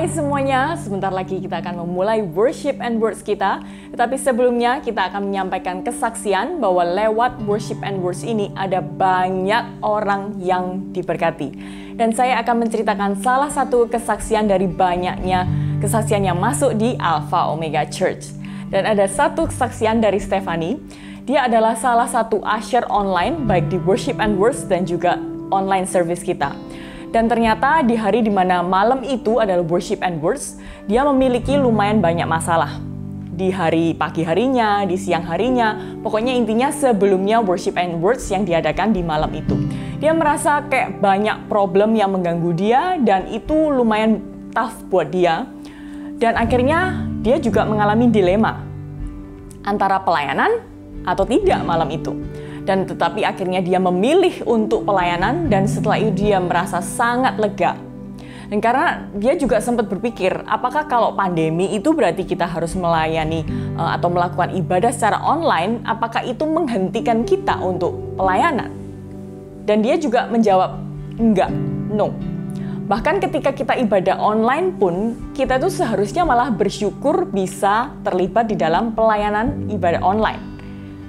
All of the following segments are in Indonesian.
Hai semuanya, sebentar lagi kita akan memulai worship and words kita. Tetapi sebelumnya kita akan menyampaikan kesaksian bahwa lewat worship and words ini ada banyak orang yang diberkati. Dan saya akan menceritakan salah satu kesaksian dari banyaknya kesaksian yang masuk di Alpha Omega Church. Dan ada satu kesaksian dari Stephanie. Dia adalah salah satu usher online baik di worship and words dan juga online service kita. Dan ternyata di hari dimana malam itu adalah worship and words, dia memiliki lumayan banyak masalah. Di hari pagi harinya, di siang harinya, pokoknya intinya sebelumnya worship and words yang diadakan di malam itu. Dia merasa kayak banyak problem yang mengganggu dia dan itu lumayan tough buat dia. Dan akhirnya dia juga mengalami dilema antara pelayanan atau tidak malam itu. Dan tetapi akhirnya dia memilih untuk pelayanan dan setelah itu dia merasa sangat lega. Dan karena dia juga sempat berpikir, apakah kalau pandemi itu berarti kita harus melayani atau melakukan ibadah secara online, apakah itu menghentikan kita untuk pelayanan? Dan dia juga menjawab, enggak, no. Bahkan ketika kita ibadah online pun, kita tuh seharusnya malah bersyukur bisa terlibat di dalam pelayanan ibadah online.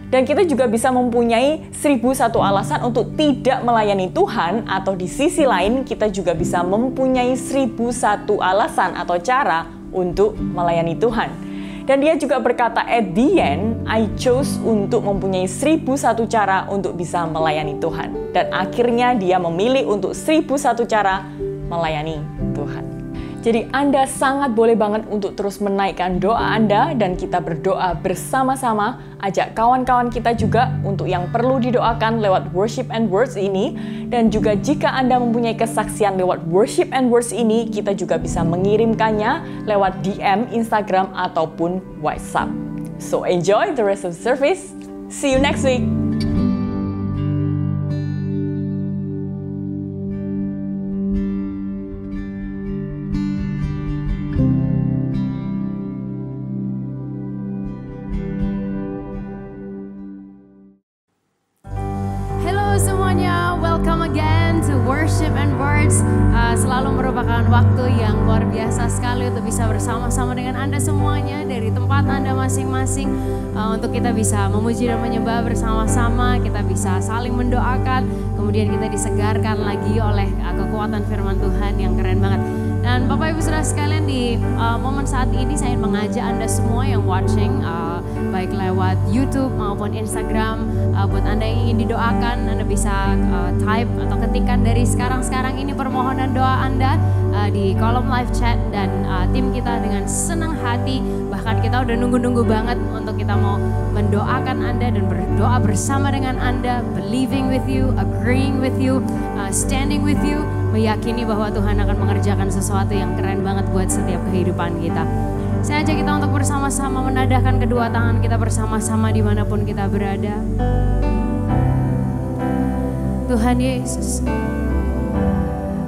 Dan kita juga bisa mempunyai 1001 alasan untuk tidak melayani Tuhan, atau di sisi lain kita juga bisa mempunyai 1001 alasan atau cara untuk melayani Tuhan. Dan dia juga berkata, at the end, I chose untuk mempunyai 1001 cara untuk bisa melayani Tuhan. Dan akhirnya dia memilih untuk 1001 cara melayani Tuhan. Jadi Anda sangat boleh banget untuk terus menaikkan doa Anda dan kita berdoa bersama-sama. Ajak kawan-kawan kita juga untuk yang perlu didoakan lewat worship and words ini. Dan juga jika Anda mempunyai kesaksian lewat worship and words ini, kita juga bisa mengirimkannya lewat DM, Instagram, ataupun WhatsApp. So enjoy the rest of the service. See you next week. Selalu merupakan waktu yang luar biasa sekali untuk bisa bersama-sama dengan Anda semuanya dari tempat Anda masing-masing, untuk kita bisa memuji dan menyembah bersama-sama, kita bisa saling mendoakan, kemudian kita disegarkan lagi oleh kekuatan firman Tuhan yang keren banget. Dan Bapak Ibu Saudara sekalian, di momen saat ini saya ingin mengajak Anda semua yang watching, baik lewat YouTube maupun Instagram, buat Anda yang ingin didoakan, Anda bisa type atau ketikkan dari sekarang ini permohonan doa Anda di kolom live chat, dan tim kita dengan senang hati, bahkan kita udah nunggu-nunggu banget untuk kita mau mendoakan Anda dan berdoa bersama dengan Anda, believing with you, agreeing with you, standing with you, meyakini bahwa Tuhan akan mengerjakan sesuatu yang keren banget buat setiap kehidupan kita. Saya ajak kita untuk bersama-sama menadahkan kedua tangan kita bersama-sama dimanapun kita berada. Tuhan Yesus,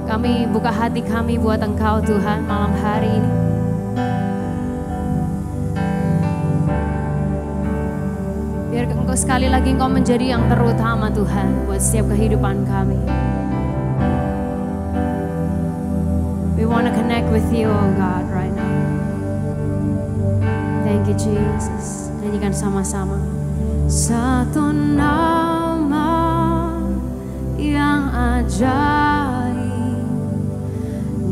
kami buka hati kami buat Engkau Tuhan malam hari ini. Biar Engkau sekali lagi Engkau menjadi yang terutama Tuhan buat setiap kehidupan kami. We want to connect with you, oh God, right now. Thank you, Jesus. Nyanyikan sama-sama. Satu nama yang ajaib,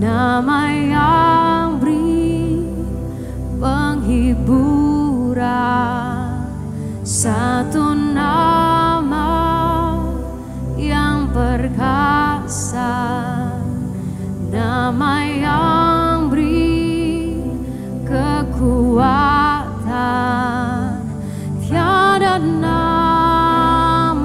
nama yang beri penghiburan. Satu nama yang perkasa, nama yang beri kekuatan. Tiada nama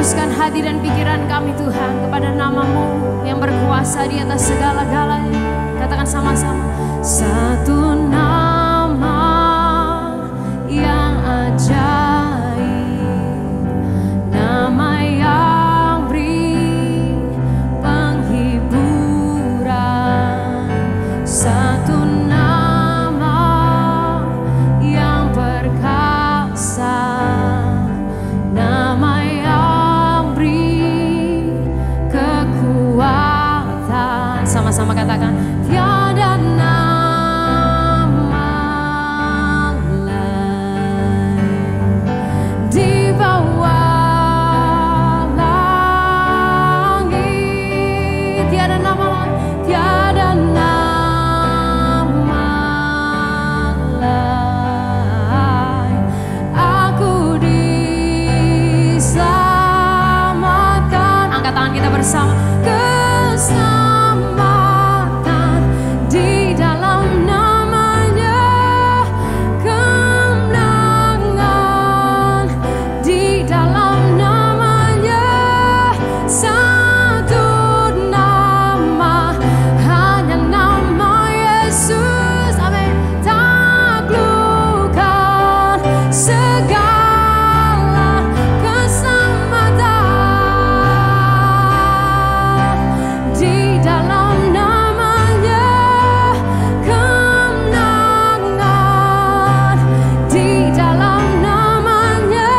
fokuskan hati dan pikiran kami Tuhan kepada nama-Mu yang berkuasa di atas segala-galanya. Katakan sama-sama. Satu nama yang ajaib, nama yang beri penghiburan, satu nama yang perkasa, nama yang beri kekuatan. Sama-sama katakan, tiada nama lain di bawah langit. Tiada nama lain, tiada nama lain. Aku diselamatkan. Angkat tangan kita bersama. Keselamatan di dalam namanya, kemenangan di dalam namanya. Satu nama, hanya nama Yesus. Amin. Taklukkan segala keselamatan di dalam namanya, kemenangan di dalam namanya.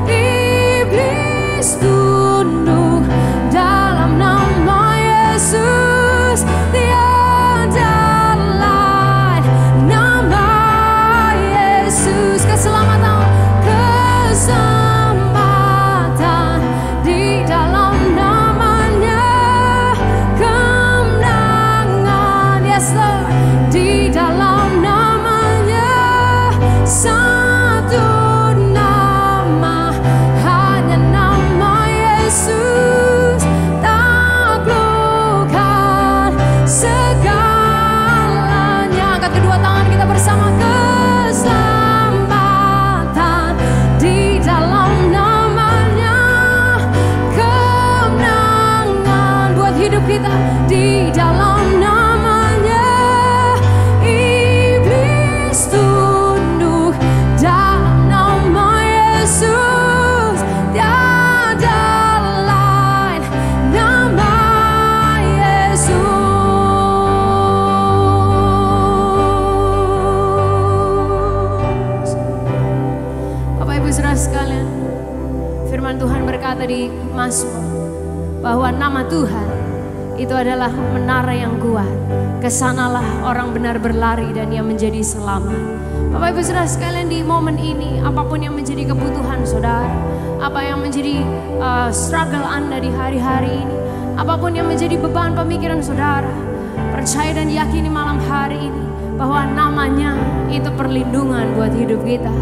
Iblis tunduk dalam nama Yesus. Tiada lain nama Yesus. Keselamatan, keselamatan di dalam namanya, kemenangan, yes Lord, di dalam namanya. Satu nama, hanya nama Yesus. Taklukkan segalanya. Angkat kedua tangan kita bersama. Keselamatan di dalam namanya, kemenangan buat hidup kita di dalam namanya. Iblis tunduk dalam nama Yesus. Tiada lain nama Yesus. Bapak Ibu saudara sekalian, firman Tuhan berkata di Mazmur bahwa nama Tuhan itu adalah menara yang kuat. Kesanalah orang benar berlari dan ia menjadi selamat. Bapak Ibu saudara sekalian, di momen ini apapun yang menjadi kebutuhan saudara, apa yang menjadi struggle Anda di hari-hari ini, apapun yang menjadi beban pemikiran saudara, percaya dan yakini malam hari ini bahwa namanya itu perlindungan buat hidup kita.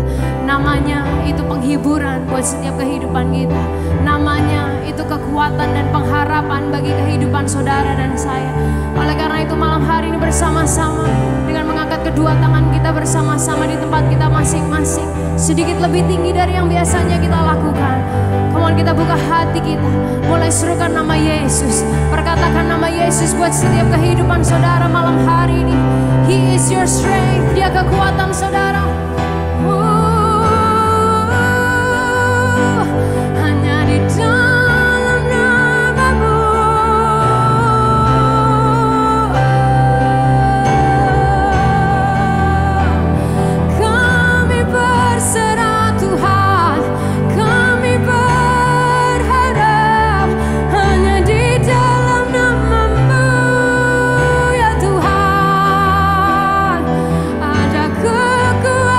Namanya itu penghiburan buat setiap kehidupan kita. Namanya itu kekuatan dan pengharapan bagi kehidupan saudara dan saya. Oleh karena itu malam hari ini bersama-sama dengan mengangkat kedua tangan kita bersama-sama di tempat kita masing-masing, sedikit lebih tinggi dari yang biasanya kita lakukan. Come on, kita buka hati kita, mulai serukan nama Yesus. Perkatakan nama Yesus buat setiap kehidupan saudara malam hari ini. He is your strength. Dia kekuatan saudara. Hanya di dalam nama-Mu kami berserah Tuhan. Kami berharap hanya di dalam nama-Mu ya Tuhan. Ada kekuatan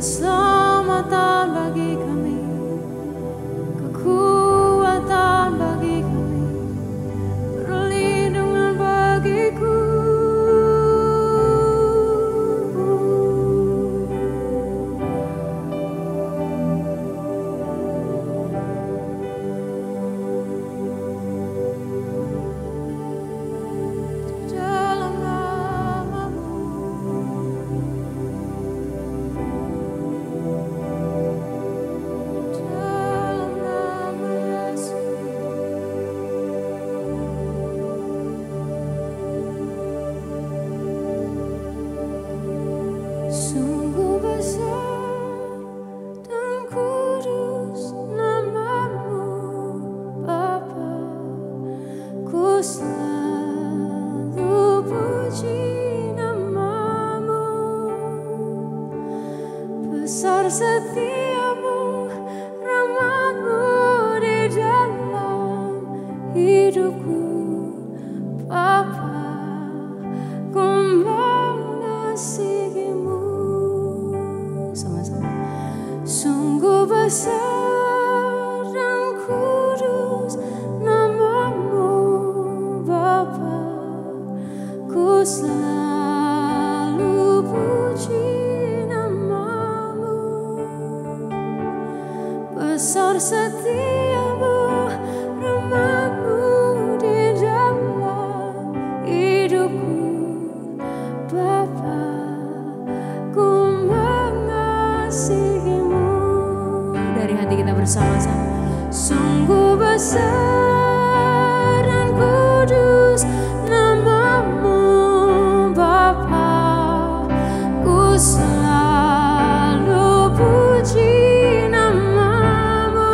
keselamatan bagi kami, kekuatan bagi kami, perlindungan bagiku. Sungguh besar dan kudus nama-Mu, Bapa. Ku selalu puji nama-Mu. Besar setiamu, rahmat-Mu di dalam hidupku, Bapa. Ku mengasihi-Mu. Sama-sama. Sungguh besar dan kudus nama-Mu, Bapa. Ku selalu puji nama-Mu. Besar setiamu, rahmat-Mu di dalam hidupku, Bapa. Ku mengasihi-Mu. Dari hati kita bersama-sama. Sungguh besar dan kudus nama-Mu, Bapa. Ku selalu puji nama-Mu.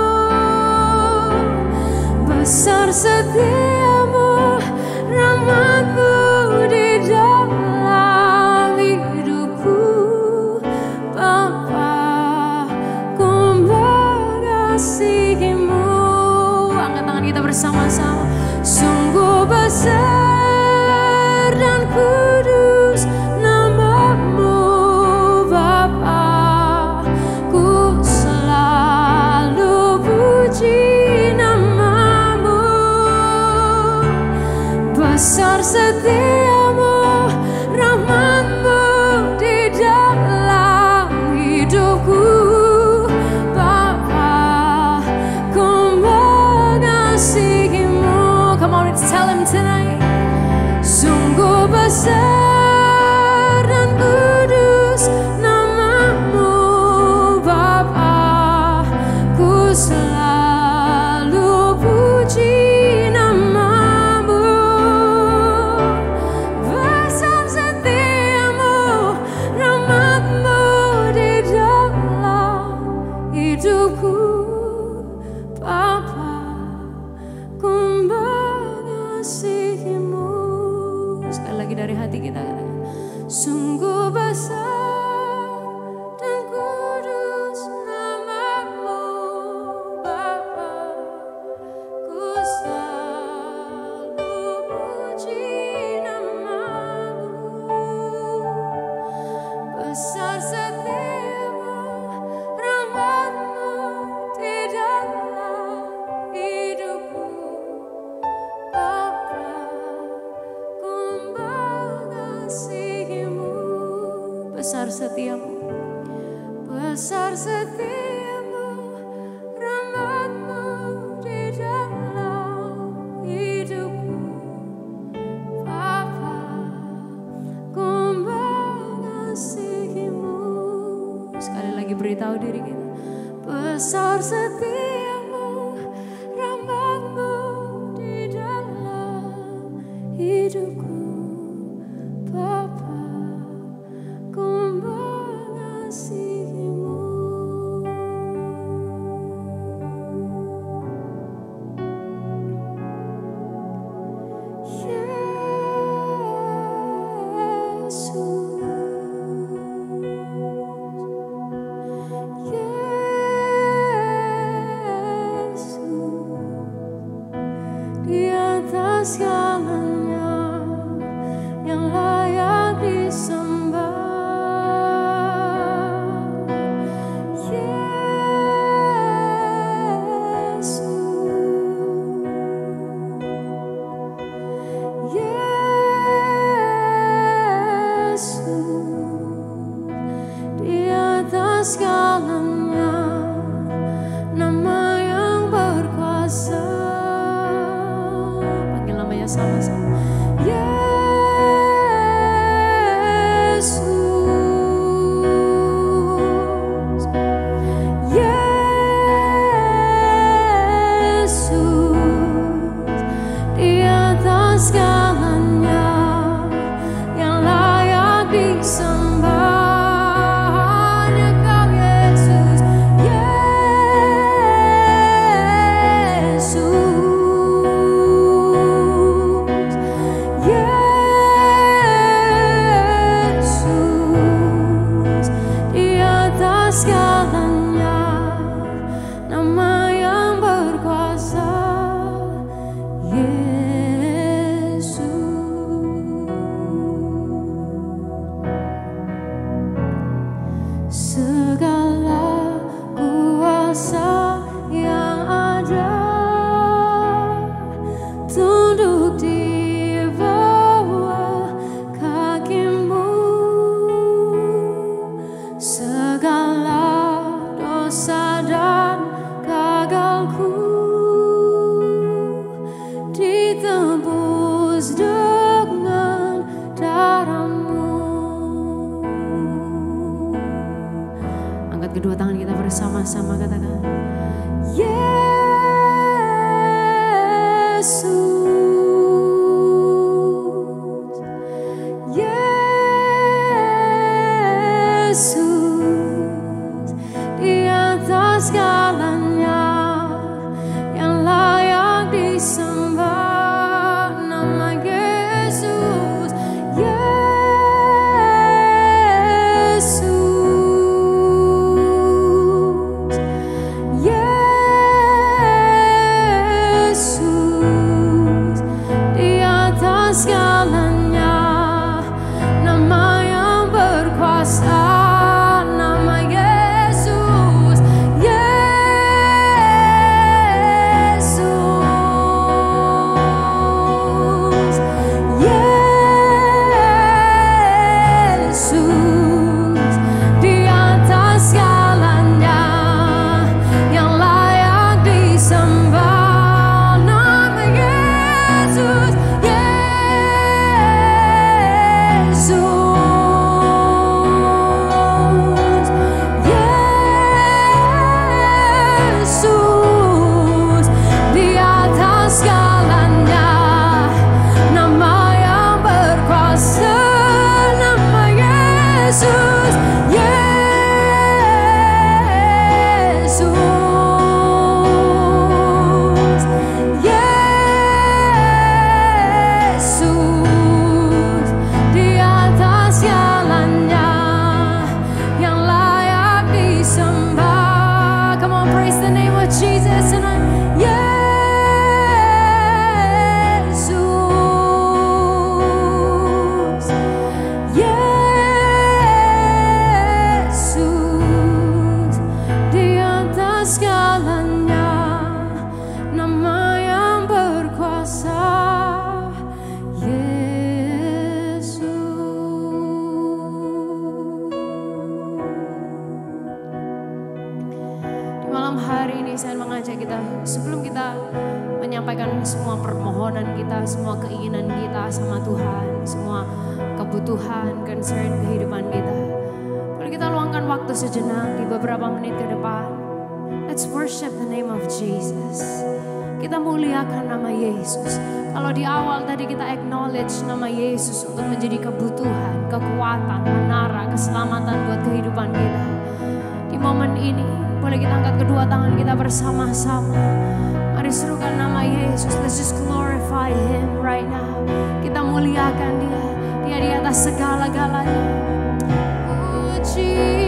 Besar setiamu, rahmat-Mu di dalam hidupku, Bapa. Ku mengasihi-Mu. Angkat tangan kita bersama-sama. Sungguh besar dan kudus nama-Mu, Bapa. Ku selalu puji nama-Mu. Besar setiamu, rahmat-Mu di dalam hidupku, Bapa. Ku mengasihi-Mu. Come on, let's tell Him tonight. Sungguh besar dan kudus nama-Mu, Bapa. Ku selalu puji nama-Mu. Besar setiamu, rahmat-Mu di dalam hidupku, Bapa. Ku mengasihi-Mu. Sekali lagi dari hati kita katakan, sungguh besar dan kudus nama-Mu, Bapa. Ku selalu puji nama-Mu. Besar setiamu, rahmat-Mu di dalam hidupku, Bapa. Ku mengasihi-Mu. Besar setiamu, besar setiamu, rahmat-Mu di dalam hidupku, Bapa. Ku mengasihi-Mu. Sekali lagi beritahu diri kita. Besar setiamu, rahmat-Mu di dalam hidupku, Bapa. Ku mengasihi-Mu. Yesus. segalanya, nama yang berkuasa. Panggil namanya sama-sama. Kedua tangan kita bersama-sama katakan, Yesus, Yesus, di atas segalanya yang layak disembah, nama Yesus, Yesus. Sebelum kita menyampaikan semua permohonan kita, semua keinginan kita sama Tuhan, semua kebutuhan, concern kehidupan kita, boleh kita luangkan waktu sejenak di beberapa menit ke depan. Let's worship the name of Jesus. Kita muliakan nama Yesus. Kalau di awal tadi kita acknowledge nama Yesus untuk menjadi kebutuhan, kekuatan, menara, keselamatan buat kehidupan kita. Di momen ini boleh kita angkat kedua tangan kita bersama-sama. Mari serukan nama Yesus. Let's just glorify Him right now. Kita muliakan Dia. Dia di atas segala-galanya. Oh Jesus,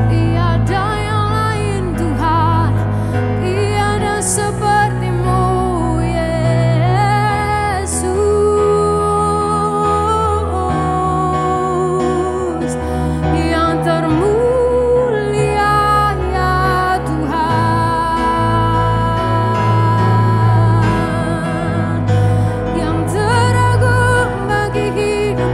tiada yang lain Tuhan, tiada seperti-Mu Yesus, yang termulia ya Tuhan, yang teragung bagi hidup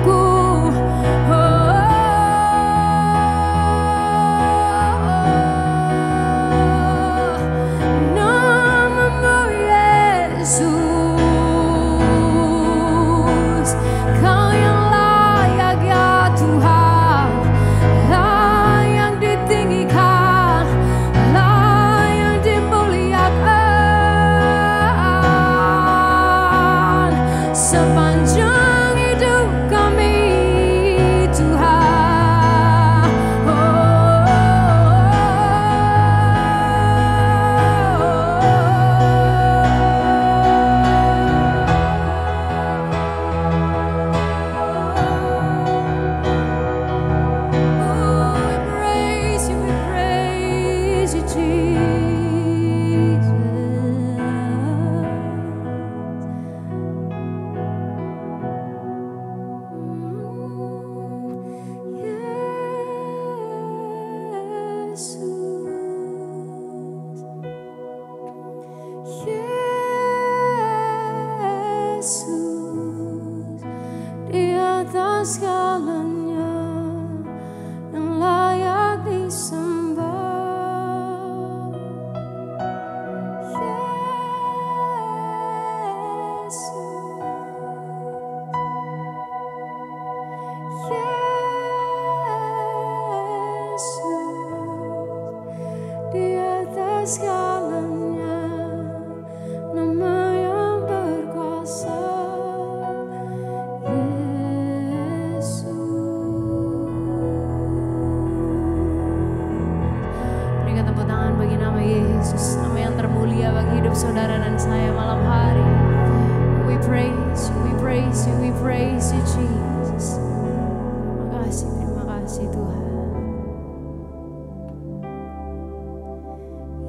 segalanya, nama yang berkuasa, Yesus. Berikan tepuk tangan bagi nama Yesus, nama yang termulia bagi hidup saudara dan saya malam hari. We praise you, we praise you, we praise you Jesus. Terima kasih Tuhan.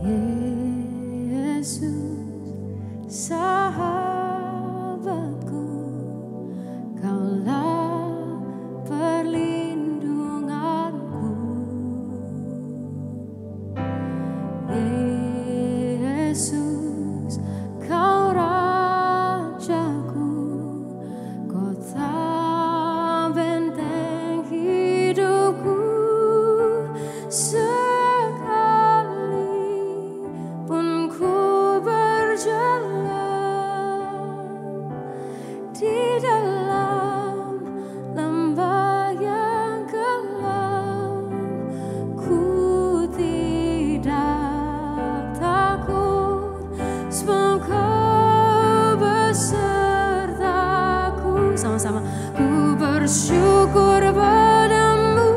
Yesus, sahabatku, Kaulah perlindunganku. Yesus, Kau Rajaku, kota benteng hidupku. Sekalipun ku berjalan di dalam lembah yang gelap, ku tidak takut, sebab Kau besertaku. Sama-sama, ku bersyukur padamu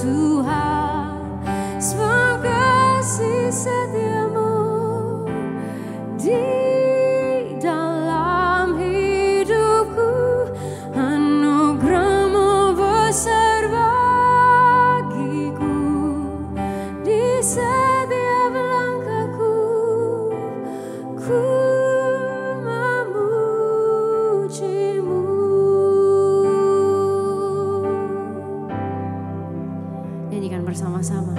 Tuhan, sebab kasih setiamu di dalam hidupku. Anugerah-Mu besar bagiku, di setiap langkahku ku memuji-Mu. Nyanyikan bersama-sama.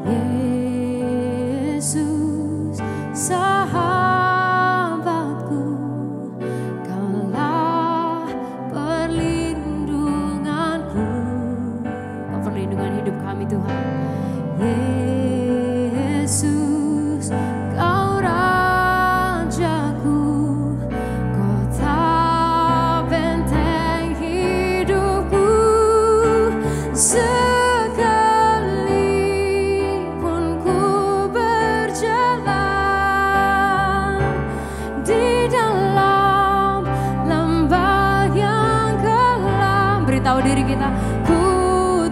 Yesus, sahabatku, Kaulah perlindunganku. Kau perlindungan hidup kami Tuhan. Yesus, Kau Rajaku, kota benteng hidupku. Sekalipun ku berjalan di dalam lembah yang gelap, beritahu diri kita, ku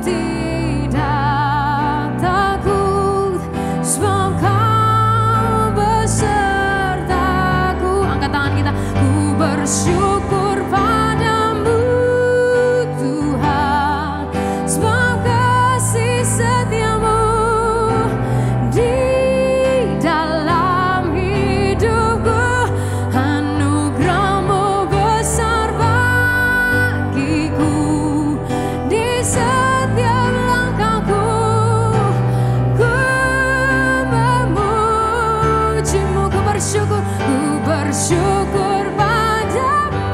tidak takut, sebab Kau besertaku. Angkat tangan kita, ku bersyukur padamu Tuhan, sebab kasih setiamu di dalam hidupku. Anugerah-Mu besar bagiku, di setiap langkahku ku memuji-Mu. Ku bersyukur padamu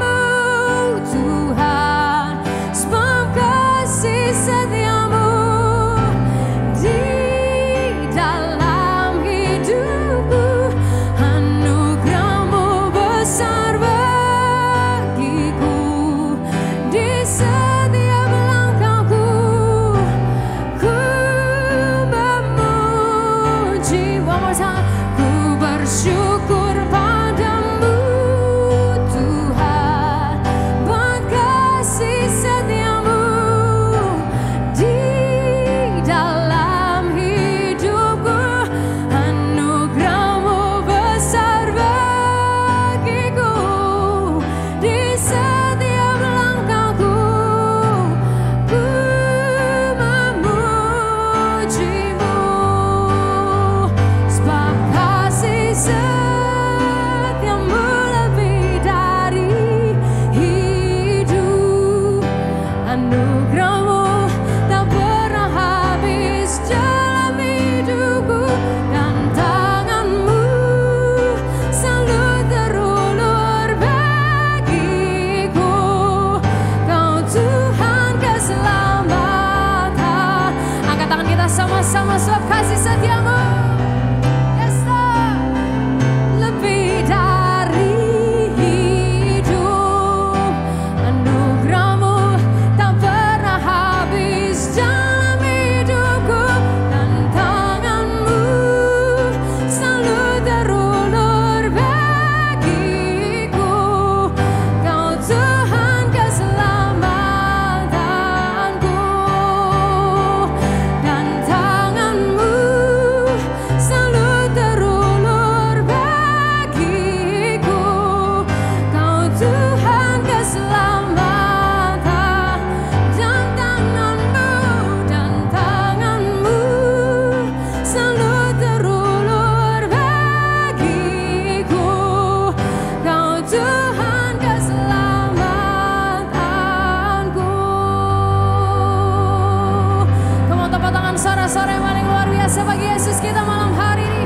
biasa bagi Yesus kita malam hari ini.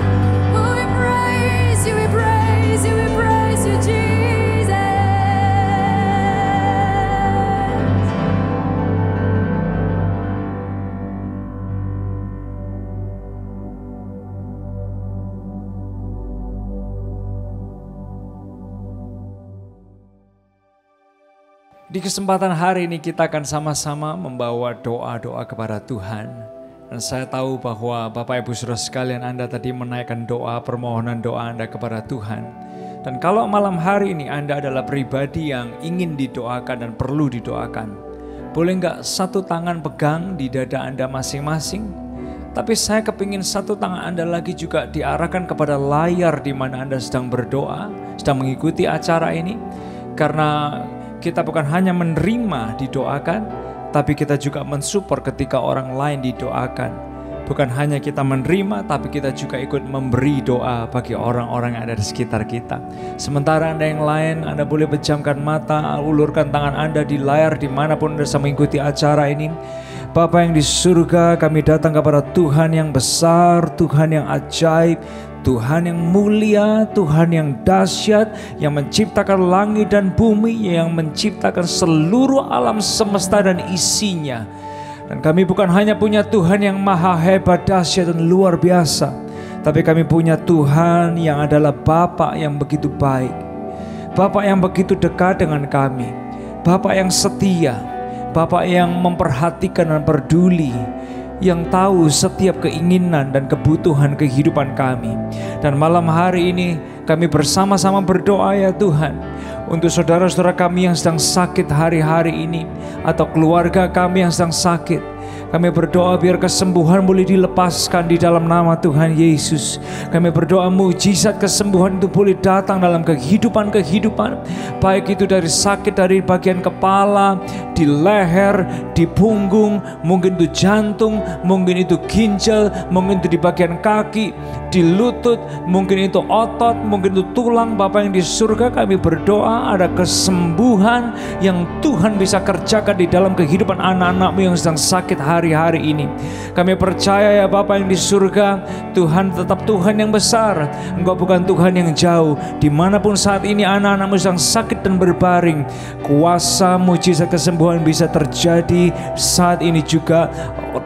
We praise you, we praise you, we praise you, Jesus. Di kesempatan hari ini kita akan sama-sama membawa doa-doa kepada Tuhan. Dan saya tahu bahwa Bapak Ibu Saudara sekalian, Anda tadi menaikkan doa, permohonan doa Anda kepada Tuhan. Dan kalau malam hari ini Anda adalah pribadi yang ingin didoakan dan perlu didoakan, boleh nggak satu tangan pegang di dada Anda masing-masing? Tapi saya kepingin satu tangan Anda lagi juga diarahkan kepada layar di mana Anda sedang berdoa, sedang mengikuti acara ini. Karena kita bukan hanya menerima didoakan, tapi kita juga mensupport ketika orang lain didoakan. Bukan hanya kita menerima, tapi kita juga ikut memberi doa bagi orang-orang yang ada di sekitar kita. Sementara Anda yang lain, Anda boleh pejamkan mata, ulurkan tangan Anda di layar dimanapun Anda sedang mengikuti acara ini. Bapa yang di surga, kami datang kepada Tuhan yang besar, Tuhan yang ajaib, Tuhan yang mulia, Tuhan yang dahsyat, yang menciptakan langit dan bumi, yang menciptakan seluruh alam semesta dan isinya. Dan kami bukan hanya punya Tuhan yang maha hebat, dahsyat dan luar biasa, tapi kami punya Tuhan yang adalah Bapa yang begitu baik, Bapa yang begitu dekat dengan kami, Bapa yang setia, Bapa yang memperhatikan dan peduli, yang tahu setiap keinginan dan kebutuhan kehidupan kami. Dan malam hari ini kami bersama-sama berdoa ya Tuhan, untuk saudara-saudara kami yang sedang sakit hari-hari ini, atau keluarga kami yang sedang sakit. Kami berdoa biar kesembuhan boleh dilepaskan di dalam nama Tuhan Yesus. Kami berdoa mujizat kesembuhan itu boleh datang dalam kehidupan-kehidupan, baik itu dari sakit dari bagian kepala, di leher, di punggung, mungkin itu jantung, mungkin itu ginjal, mungkin itu di bagian kaki, di lutut, mungkin itu otot, mungkin itu tulang. Bapa yang di surga, kami berdoa ada kesembuhan yang Tuhan bisa kerjakan di dalam kehidupan anak-anak-Mu yang sedang sakit hari-hari ini. Kami percaya ya Bapa yang di surga, Tuhan tetap Tuhan yang besar. Engkau bukan Tuhan yang jauh. Dimanapun saat ini anak-anak-Mu sedang sakit dan berbaring, kuasa mujizat kesembuhan bisa terjadi saat ini juga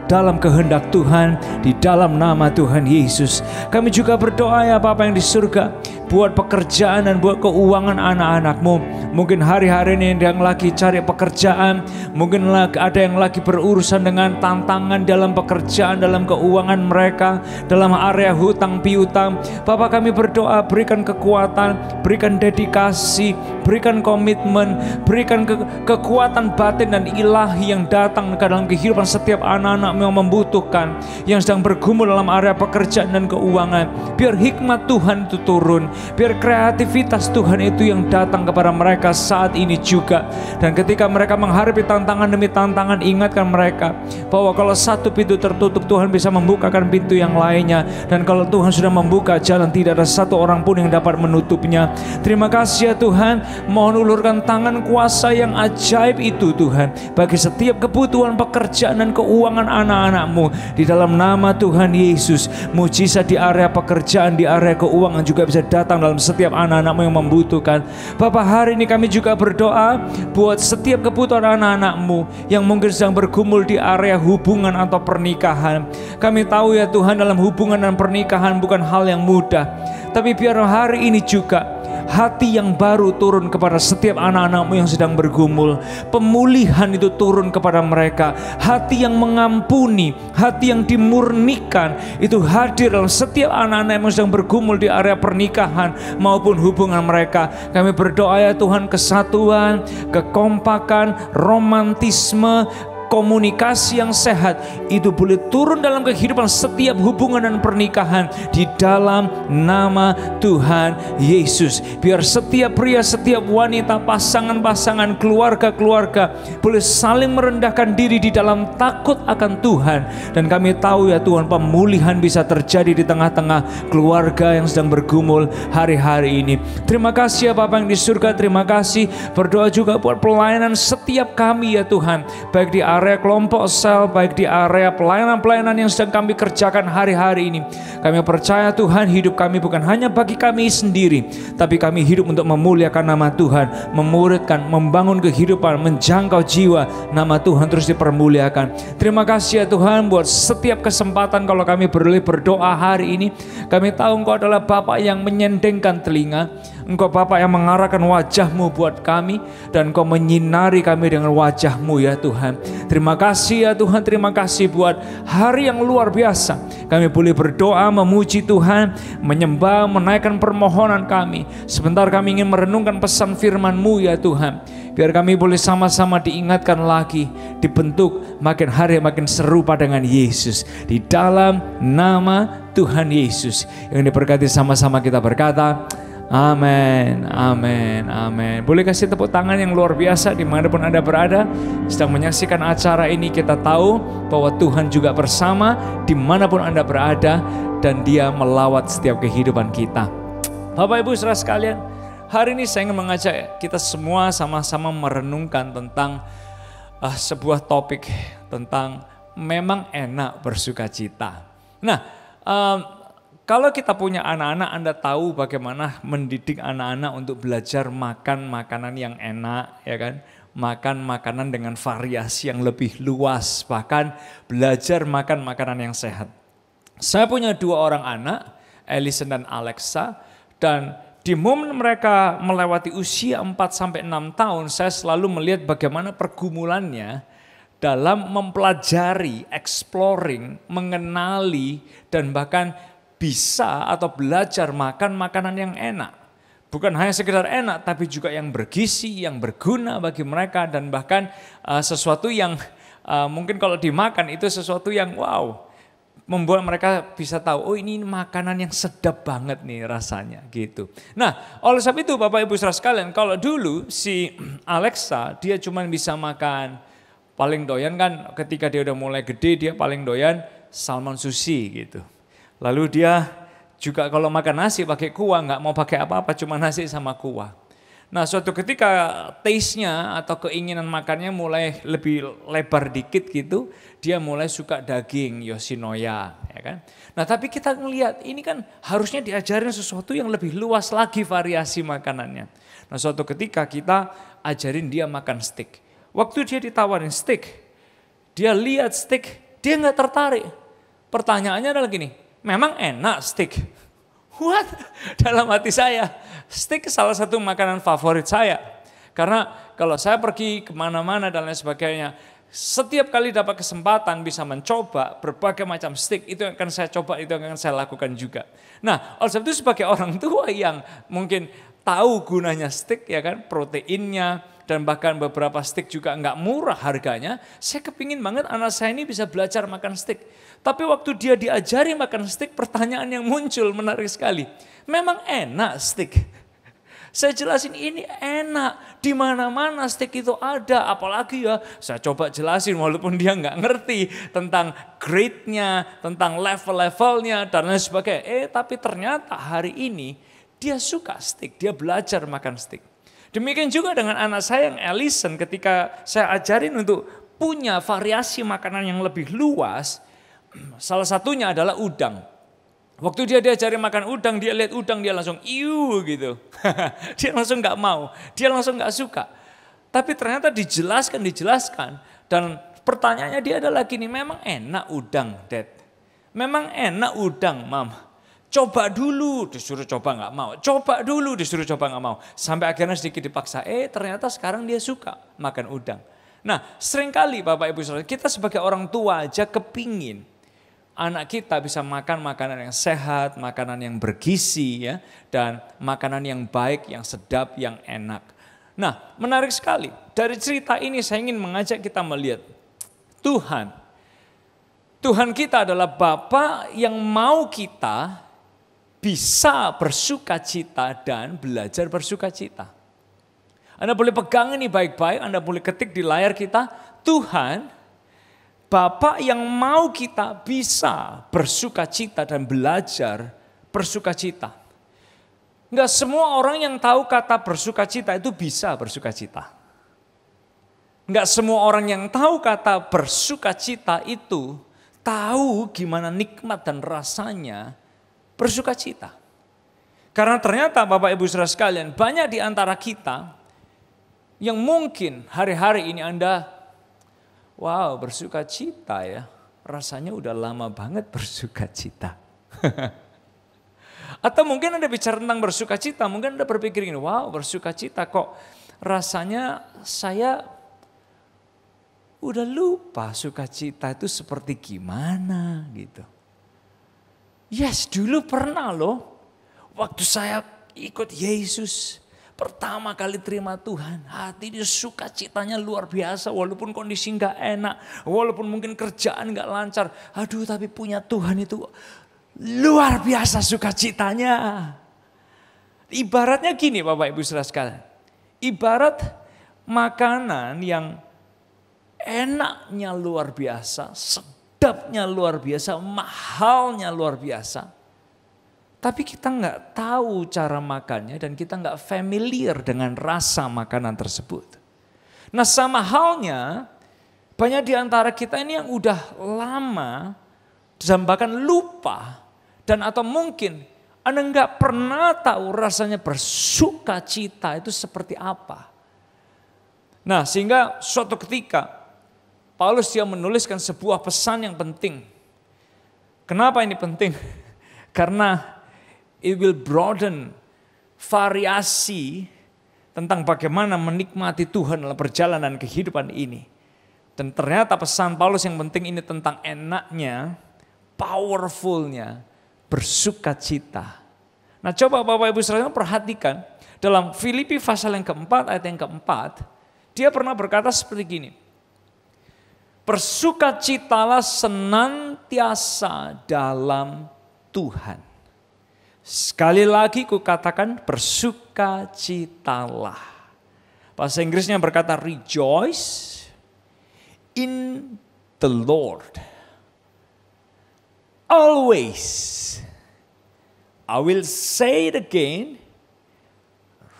dalam kehendak Tuhan, di dalam nama Tuhan Yesus. Kami juga berdoa ya Bapa yang di surga, buat pekerjaan dan buat keuangan anak-anak-Mu. Mungkin hari-hari ini yang lagi cari pekerjaan, mungkin ada yang lagi berurusan dengan tantangan dalam pekerjaan, dalam keuangan mereka, dalam area hutang piutang. Bapa kami berdoa, berikan kekuatan, berikan dedikasi, berikan komitmen, berikan kekuatan batin dan ilahi yang datang ke dalam kehidupan setiap anak-anak yang membutuhkan, yang sedang bergumul dalam area pekerjaan dan keuangan. Biar hikmat Tuhan itu turun, biar kreativitas Tuhan itu yang datang kepada mereka saat ini juga. Dan ketika mereka menghadapi tantangan demi tantangan, ingatkan mereka bahwa kalau satu pintu tertutup, Tuhan bisa membukakan pintu yang lainnya. Dan kalau Tuhan sudah membuka jalan, tidak ada satu orang pun yang dapat menutupnya. Terima kasih ya Tuhan. Mohon ulurkan tangan kuasa yang ajaib itu Tuhan, bagi setiap kebutuhan pekerjaan dan keuangan anak-anak-Mu. Di dalam nama Tuhan Yesus, mujizat di area pekerjaan, di area keuangan juga bisa datang dalam setiap anak-anak-Mu yang membutuhkan. Bapak, hari ini kami juga berdoa buat setiap kebutuhan anak-anak-Mu yang mungkin sedang bergumul di area hubungan atau pernikahan. Kami tahu ya Tuhan, dalam hubungan dan pernikahan bukan hal yang mudah. Tapi biar hari ini juga hati yang baru turun kepada setiap anak-anak-Mu yang sedang bergumul. Pemulihan itu turun kepada mereka. Hati yang mengampuni, hati yang dimurnikan itu hadir dalam setiap anak-anak yang sedang bergumul di area pernikahan maupun hubungan mereka. Kami berdoa ya Tuhan, kesatuan, kekompakan, romantisme, komunikasi yang sehat itu boleh turun dalam kehidupan setiap hubungan dan pernikahan di dalam nama Tuhan Yesus. Biar setiap pria, setiap wanita, pasangan-pasangan, keluarga-keluarga boleh saling merendahkan diri di dalam takut akan Tuhan. Dan kami tahu ya Tuhan, pemulihan bisa terjadi di tengah-tengah keluarga yang sedang bergumul hari-hari ini. Terima kasih ya Bapa yang di surga, terima kasih. Berdoa juga buat pelayanan setiap kami ya Tuhan, baik di area kelompok sel, baik di area pelayanan-pelayanan yang sedang kami kerjakan hari-hari ini. Kami percaya Tuhan, hidup kami bukan hanya bagi kami sendiri, tapi kami hidup untuk memuliakan nama Tuhan, memuridkan, membangun kehidupan, menjangkau jiwa. Nama Tuhan terus dipermuliakan. Terima kasih ya Tuhan buat setiap kesempatan kalau kami boleh berdoa hari ini. Kami tahu Engkau adalah Bapa yang menyendengkan telinga. Engkau Bapa yang mengarahkan wajah-Mu buat kami, dan Engkau menyinari kami dengan wajah-Mu ya Tuhan. Terima kasih ya Tuhan, terima kasih buat hari yang luar biasa. Kami boleh berdoa, memuji Tuhan, menyembah, menaikkan permohonan kami. Sebentar kami ingin merenungkan pesan firman-Mu ya Tuhan. Biar kami boleh sama-sama diingatkan lagi, dibentuk makin hari makin serupa dengan Yesus. Di dalam nama Tuhan Yesus yang diberkati, sama-sama kita berkata, amin, amin, amin. Boleh kasih tepuk tangan yang luar biasa dimanapun Anda berada. Sedang menyaksikan acara ini, kita tahu bahwa Tuhan juga bersama dimanapun Anda berada, dan Dia melawat setiap kehidupan kita. Bapak Ibu saudara sekalian, hari ini saya ingin mengajak kita semua sama-sama merenungkan tentang sebuah topik tentang memang enak bersukacita. Nah, kalau kita punya anak-anak, Anda tahu bagaimana mendidik anak-anak untuk belajar makan makanan yang enak, ya kan? Makan makanan dengan variasi yang lebih luas, bahkan belajar makan makanan yang sehat. Saya punya 2 orang anak, Ellison dan Alexa, dan di momen mereka melewati usia 4-6 tahun, saya selalu melihat bagaimana pergumulannya dalam mempelajari, exploring, mengenali, dan bahkan bisa atau belajar makan makanan yang enak. Bukan hanya sekedar enak, tapi juga yang bergizi, yang berguna bagi mereka, dan bahkan sesuatu yang mungkin kalau dimakan itu sesuatu yang wow, membuat mereka bisa tahu, oh ini makanan yang sedap banget nih rasanya gitu. Nah, oleh sebab itu Bapak Ibu saudara sekalian, kalau dulu si Alexa dia cuma bisa makan, paling doyan kan ketika dia udah mulai gede, dia paling doyan salmon sushi gitu. Lalu dia juga kalau makan nasi pakai kuah, nggak mau pakai apa-apa, cuma nasi sama kuah. Nah, suatu ketika taste-nya atau keinginan makannya mulai lebih lebar dikit gitu, dia mulai suka daging Yoshinoya, ya kan? Nah, tapi kita ngelihat ini kan harusnya diajarin sesuatu yang lebih luas lagi variasi makanannya. Nah, suatu ketika kita ajarin dia makan steak. Waktu dia ditawarin steak, dia lihat steak, dia nggak tertarik. Pertanyaannya adalah gini, memang enak steak? What? Dalam hati saya, steak salah satu makanan favorit saya. Karena kalau saya pergi kemana-mana dan lain sebagainya, setiap kali dapat kesempatan bisa mencoba berbagai macam steak, itu yang akan saya coba, itu yang akan saya lakukan juga. Nah, oleh sebab itu sebagai orang tua yang mungkin tahu gunanya steak, ya kan, proteinnya, dan bahkan beberapa steak juga nggak murah harganya, saya kepingin banget anak saya ini bisa belajar makan steak. Tapi waktu dia diajari makan steak, pertanyaan yang muncul menarik sekali. Memang enak steak? Saya jelasin ini enak, di mana-mana steak itu ada, apalagi ya saya coba jelasin walaupun dia nggak ngerti tentang grade-nya, tentang level-levelnya dan lain sebagainya. Tapi ternyata hari ini dia suka steak, dia belajar makan steak. Demikian juga dengan anak saya yang Ellison, ketika saya ajarin untuk punya variasi makanan yang lebih luas, salah satunya adalah udang. Waktu dia diajarin makan udang, dia lihat udang, dia langsung iu gitu. Dia langsung gak mau, dia langsung gak suka. Tapi ternyata dijelaskan, dan pertanyaannya dia adalah gini, memang enak udang, Dad? Memang enak udang, Mam? Coba dulu, disuruh coba gak mau. Coba dulu, disuruh coba gak mau. Sampai akhirnya sedikit dipaksa, ternyata sekarang dia suka makan udang. Nah, seringkali Bapak Ibu Saudara, kita sebagai orang tua aja kepingin anak kita bisa makan makanan yang sehat, makanan yang bergizi, ya, dan makanan yang baik, yang sedap, yang enak. Nah, menarik sekali. Dari cerita ini saya ingin mengajak kita melihat Tuhan kita adalah Bapa yang mau kita bisa bersukacita dan belajar bersukacita. Anda boleh pegang ini baik-baik, Anda boleh ketik di layar kita, Tuhan, Bapa yang mau kita bisa bersukacita dan belajar bersukacita. Enggak semua orang yang tahu kata bersukacita itu bisa bersukacita. Enggak semua orang yang tahu kata bersukacita itu tahu gimana nikmat dan rasanya bersukacita. Karena ternyata Bapak Ibu Saudara sekalian, banyak di antara kita yang mungkin hari-hari ini Anda, wow, bersukacita ya, rasanya udah lama banget bersukacita. Atau mungkin Anda bicara tentang bersukacita, mungkin Anda berpikir gini, wow, bersukacita kok rasanya saya udah lupa sukacita itu seperti gimana gitu. Yes, dulu pernah loh. Waktu saya ikut Yesus, pertama kali terima Tuhan, hati dia sukacitanya luar biasa. Walaupun kondisi gak enak, walaupun mungkin kerjaan gak lancar. Aduh, tapi punya Tuhan itu luar biasa sukacitanya. Ibaratnya gini Bapak Ibu Saudara sekalian. Ibarat makanan yang enaknya luar biasa, sedapnya luar biasa, mahalnya luar biasa. Tapi kita nggak tahu cara makannya dan kita nggak familiar dengan rasa makanan tersebut. Nah sama halnya banyak di antara kita ini yang udah lama dan bahkan lupa dan atau mungkin Anda nggak pernah tahu rasanya bersukacita itu seperti apa. Nah sehingga suatu ketika Paulus dia menuliskan sebuah pesan yang penting. Kenapa ini penting? Karena it will broaden variasi tentang bagaimana menikmati Tuhan dalam perjalanan kehidupan ini. Dan ternyata pesan Paulus yang penting ini tentang enaknya, powerfulnya, bersukacita. Nah coba Bapak Ibu Saudara perhatikan dalam Filipi pasal yang keempat ayat yang keempat. Dia pernah berkata seperti gini. Bersukacitalah senantiasa dalam Tuhan. Sekali lagi kukatakan bersukacitalah. Bahasa Inggrisnya berkata rejoice in the Lord. Always. I will say it again.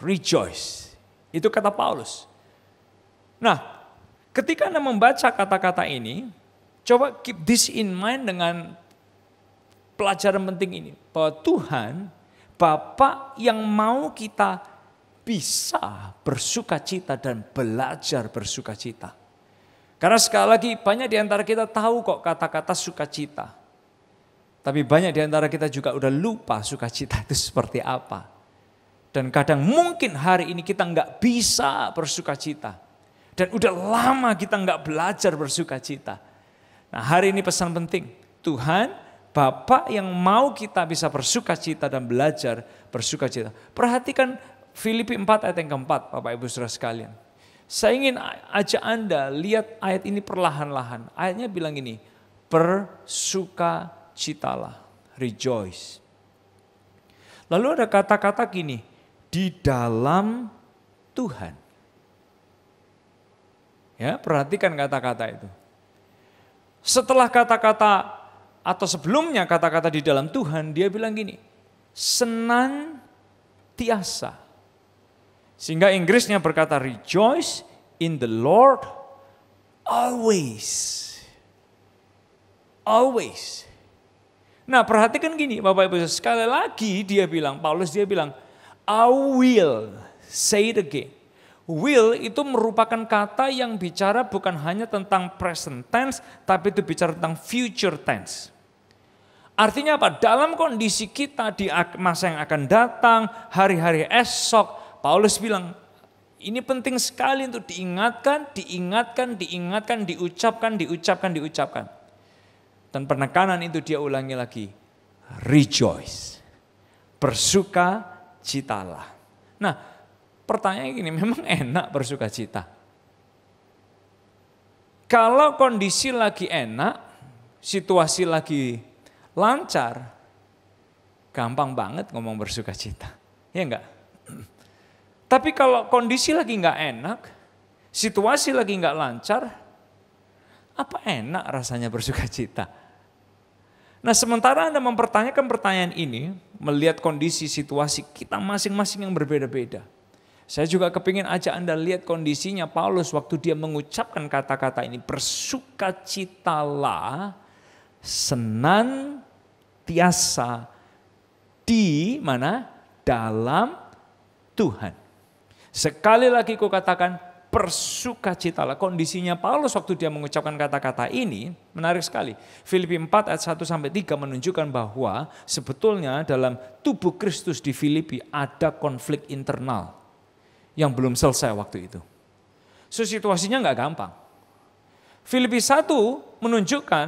Rejoice. Itu kata Paulus. Nah, ketika Anda membaca kata-kata ini, coba keep this in mind dengan pelajaran penting ini. Bahwa Tuhan, Bapa yang mau kita bisa bersukacita dan belajar bersukacita. Karena sekali lagi banyak di antara kita tahu kok kata-kata sukacita. Tapi banyak di antara kita juga udah lupa sukacita itu seperti apa. Dan kadang mungkin hari ini kita nggak bisa bersukacita. Dan udah lama kita nggak belajar bersukacita. Nah hari ini pesan penting. Tuhan, Bapa yang mau kita bisa bersukacita dan belajar bersukacita. Perhatikan Filipi 4 ayat yang keempat, Bapak Ibu Saudara sekalian. Saya ingin ajak Anda lihat ayat ini perlahan-lahan. Ayatnya bilang ini, bersukacitalah, rejoice. Lalu ada kata-kata gini, di dalam Tuhan. Ya, perhatikan kata-kata itu. Setelah kata-kata atau sebelumnya kata-kata di dalam Tuhan, dia bilang gini, senantiasa. Sehingga Inggrisnya berkata rejoice in the Lord always. Always. Nah perhatikan gini Bapak Ibu, sekali lagi dia bilang, Paulus dia bilang, I will say it again. Will itu merupakan kata yang bicara bukan hanya tentang present tense, tapi itu bicara tentang future tense. Artinya apa? Dalam kondisi kita di masa yang akan datang, hari-hari esok, Paulus bilang, ini penting sekali untuk diingatkan, diucapkan. Dan penekanan itu dia ulangi lagi, rejoice, bersukacitalah. Nah, pertanyaannya gini, memang enak bersukacita? Kalau kondisi lagi enak, situasi lagi lancar, gampang banget ngomong bersukacita, ya enggak? Tapi kalau kondisi lagi enggak enak, situasi lagi enggak lancar, apa enak rasanya bersukacita? Nah sementara Anda mempertanyakan pertanyaan ini, melihat kondisi situasi kita masing-masing yang berbeda-beda. Saya juga kepingin ajak Anda lihat kondisinya Paulus waktu dia mengucapkan kata-kata ini. Bersukacitalah senantiasa di mana? Dalam Tuhan. Sekali lagi kukatakan bersukacitalah. Kondisinya Paulus waktu dia mengucapkan kata-kata ini menarik sekali. Filipi 4 ayat 1-3 menunjukkan bahwa sebetulnya dalam tubuh Kristus di Filipi ada konflik internal yang belum selesai waktu itu. So, situasinya nggak gampang. Filipi 1 menunjukkan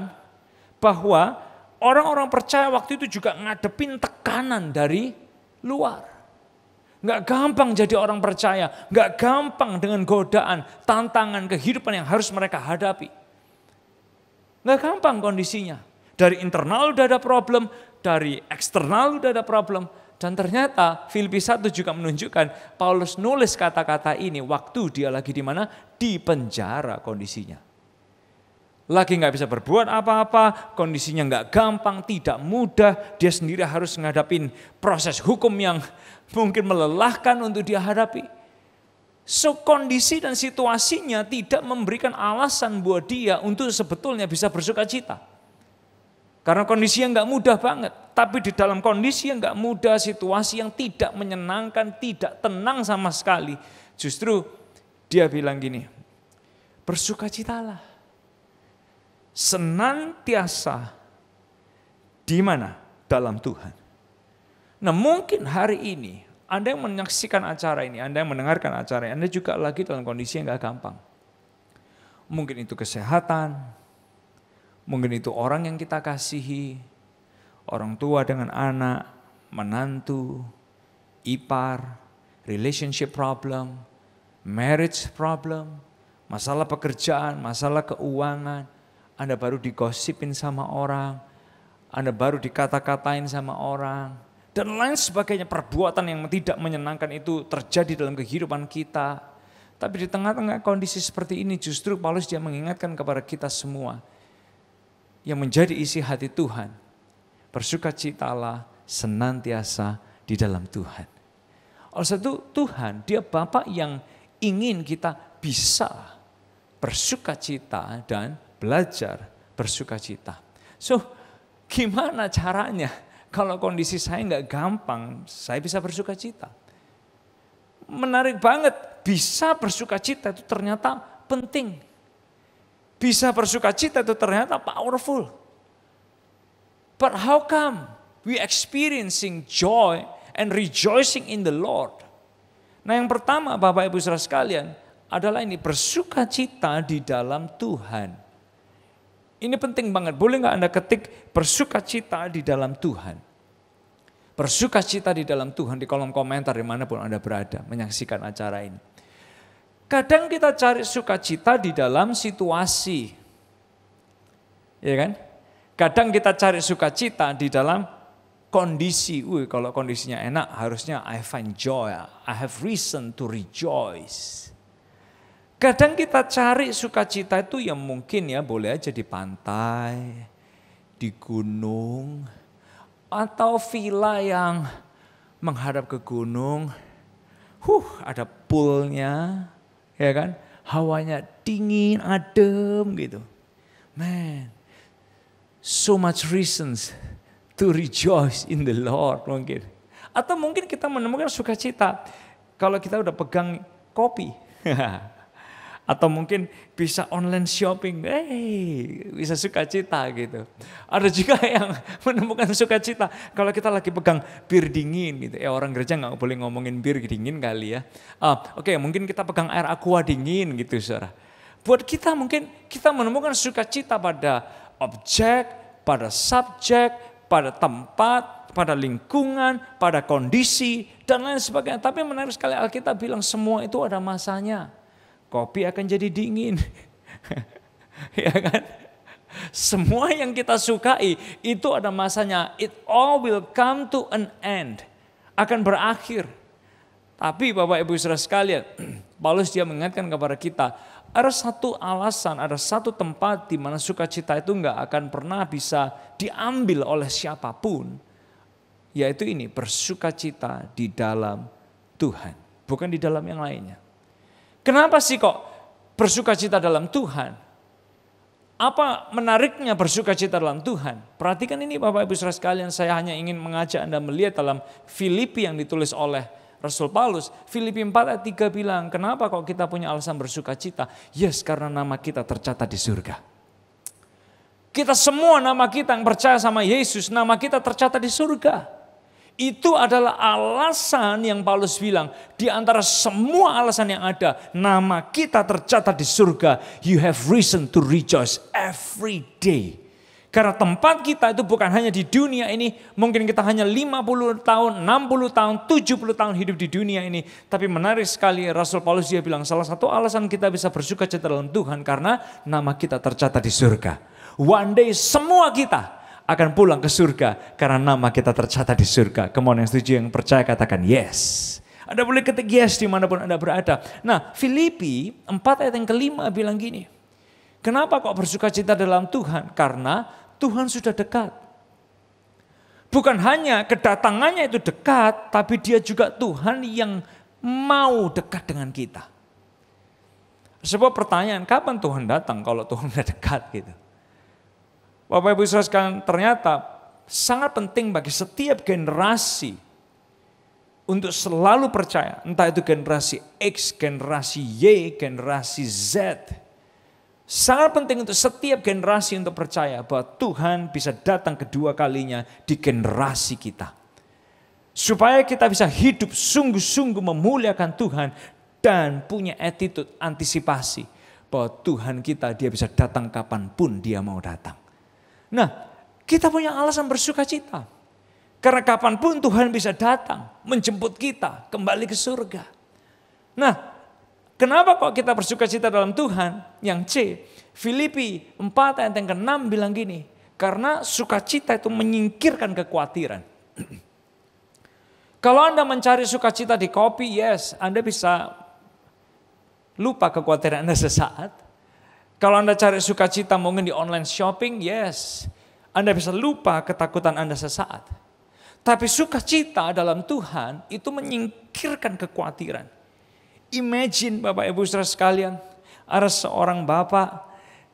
bahwa orang-orang percaya waktu itu juga ngadepin tekanan dari luar. Nggak gampang jadi orang percaya, nggak gampang dengan godaan, tantangan kehidupan yang harus mereka hadapi. Nggak gampang kondisinya. Dari internal udah ada problem, dari eksternal udah ada problem. Dan ternyata Filipi 1 juga menunjukkan Paulus nulis kata-kata ini waktu dia lagi di mana? Di penjara kondisinya. Lagi nggak bisa berbuat apa-apa, kondisinya nggak gampang, tidak mudah. Dia sendiri harus ngadapin proses hukum yang mungkin melelahkan untuk dia hadapi. So, kondisi dan situasinya tidak memberikan alasan buat dia untuk sebetulnya bisa bersuka cita. Karena kondisinya nggak mudah banget. Tapi di dalam kondisi yang nggak mudah, situasi yang tidak menyenangkan, tidak tenang sama sekali. Justru dia bilang gini, bersukacitalah. Senantiasa di mana? Dalam Tuhan. Nah, mungkin hari ini Anda yang menyaksikan acara ini, Anda yang mendengarkan acara ini, Anda juga lagi dalam kondisi yang nggak gampang. Mungkin itu kesehatan, mungkin itu orang yang kita kasihi, orang tua dengan anak, menantu, ipar, relationship problem, marriage problem, masalah pekerjaan, masalah keuangan. Anda baru digosipin sama orang, Anda baru dikata-katain sama orang, dan lain sebagainya. Perbuatan yang tidak menyenangkan itu terjadi dalam kehidupan kita. Tapi di tengah-tengah kondisi seperti ini justru Paulus dia mengingatkan kepada kita semua yang menjadi isi hati Tuhan. Bersukacitalah senantiasa di dalam Tuhan. Oleh satu Tuhan, dia Bapa yang ingin kita bisa bersukacita dan belajar bersukacita. So, gimana caranya kalau kondisi saya nggak gampang, saya bisa bersukacita? Menarik banget, bisa bersukacita itu ternyata penting. Bisa bersukacita itu ternyata powerful. But how come we experiencing joy and rejoicing in the Lord? Nah, yang pertama Bapak Ibu Saudara sekalian adalah ini, bersukacita di dalam Tuhan. Ini penting banget. Boleh nggak Anda ketik bersukacita di dalam Tuhan? Bersukacita di dalam Tuhan di kolom komentar dimanapun Anda berada menyaksikan acara ini. Kadang kita cari sukacita di dalam situasi, ya kan? Kadang kita cari sukacita di dalam kondisi. Kalau kondisinya enak, harusnya I find joy, I have reason to rejoice. Kadang kita cari sukacita itu yang mungkin ya boleh aja di pantai, di gunung, atau villa yang menghadap ke gunung. Ada poolnya, ya kan? Hawanya dingin, adem gitu. Man, so much reasons to rejoice in the Lord mungkin. Atau mungkin kita menemukan sukacita kalau kita udah pegang kopi. Atau mungkin bisa online shopping, bisa sukacita gitu. Ada juga yang menemukan sukacita kalau kita lagi pegang bir dingin gitu. Orang gereja nggak boleh ngomongin bir dingin kali ya. Oke, mungkin kita pegang air aqua dingin gitu saudara. Buat kita mungkin kita menemukan sukacita pada objek, pada subjek, pada tempat, pada lingkungan, pada kondisi, dan lain sebagainya. Tapi menarik sekali Alkitab bilang semua itu ada masanya. Kopi akan jadi dingin, ya kan? Semua yang kita sukai itu ada masanya. It all will come to an end, akan berakhir. Tapi Bapak Ibu Saudara sekalian, Paulus dia mengingatkan kepada kita, ada satu alasan, ada satu tempat di mana sukacita itu enggak akan pernah bisa diambil oleh siapapun, yaitu ini, bersukacita di dalam Tuhan. bukan di dalam yang lainnya. Kenapa sih kok bersukacita dalam Tuhan? Apa menariknya bersukacita dalam Tuhan? Perhatikan ini Bapak Ibu Saudara sekalian, saya hanya ingin mengajak Anda melihat dalam Filipi yang ditulis oleh Rasul Paulus. Filipi 4 ayat 3 bilang, kenapa kok kita punya alasan bersukacita? Yes, karena nama kita tercatat di surga. Kita semua, nama kita yang percaya sama Yesus, nama kita tercatat di surga. Itu adalah alasan yang Paulus bilang, di antara semua alasan yang ada, nama kita tercatat di surga. You have reason to rejoice every day. Karena tempat kita itu bukan hanya di dunia ini, mungkin kita hanya 50 tahun, 60 tahun, 70 tahun hidup di dunia ini. Tapi menarik sekali Rasul Paulus dia bilang, salah satu alasan kita bisa bersukacita dalam Tuhan karena nama kita tercatat di surga. One day semua kita akan pulang ke surga karena nama kita tercatat di surga. Kemudian yang setuju, yang percaya katakan yes. Anda boleh ketik yes dimanapun Anda berada. Nah, Filipi 4 ayat yang kelima bilang gini. Kenapa kok bersukacita dalam Tuhan? Karena Tuhan sudah dekat. Bukan hanya kedatangannya itu dekat, tapi dia juga Tuhan yang mau dekat dengan kita. Sebuah pertanyaan, kapan Tuhan datang kalau Tuhan sudah dekat gitu? Bapak Ibu Saudara sekalian, ternyata sangat penting bagi setiap generasi untuk selalu percaya, entah itu generasi X, generasi Y, generasi Z. Sangat penting untuk setiap generasi untuk percaya bahwa Tuhan bisa datang kedua kalinya di generasi kita. Supaya kita bisa hidup sungguh-sungguh memuliakan Tuhan dan punya attitude antisipasi bahwa Tuhan kita dia bisa datang kapanpun dia mau datang. Nah, kita punya alasan bersukacita. Karena kapanpun Tuhan bisa datang, menjemput kita kembali ke surga. Nah, kenapa kok kita bersukacita dalam Tuhan? Yang C, Filipi 4 ayat yang ke-6 bilang gini, karena sukacita itu menyingkirkan kekhawatiran. Kalau Anda mencari sukacita di kopi, yes, Anda bisa lupa kekhawatiran Anda sesaat. Kalau Anda cari sukacita mungkin di online shopping, yes. Anda bisa lupa ketakutan Anda sesaat. Tapi sukacita dalam Tuhan itu menyingkirkan kekhawatiran. Imagine Bapak Ibu Saudara sekalian, ada seorang bapak,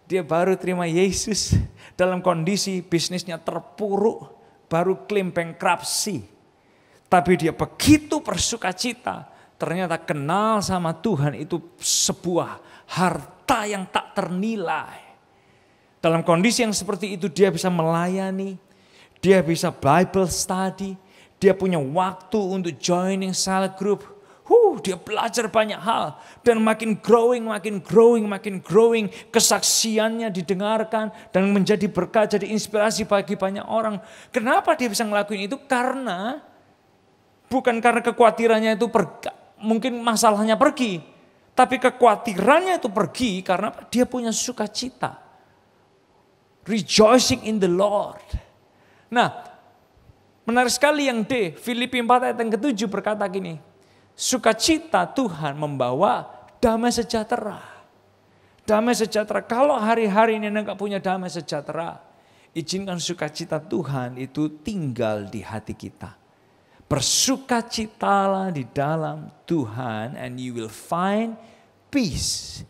dia baru terima Yesus dalam kondisi bisnisnya terpuruk, baru klaim bankruptcy. Tapi dia begitu bersukacita, ternyata kenal sama Tuhan itu sebuah harta yang tak ternilai. Dalam kondisi yang seperti itu dia bisa melayani, dia bisa Bible study, dia punya waktu untuk joining cell group. Dia belajar banyak hal dan makin growing, kesaksiannya didengarkan dan menjadi berkat, jadi inspirasi bagi banyak orang. Kenapa dia bisa ngelakuin itu? Karena bukan karena kekhawatirannya itu mungkin masalahnya pergi, tapi kekhawatirannya itu pergi karena dia punya sukacita. Rejoicing in the Lord. Nah, menarik sekali yang D, Filipi 4 ayat yang ke-7 berkata gini, sukacita Tuhan membawa damai sejahtera. Damai sejahtera, kalau hari-hari ini Anda gak punya damai sejahtera, izinkan sukacita Tuhan itu tinggal di hati kita. Bersukacitalah di dalam Tuhan and you will find peace.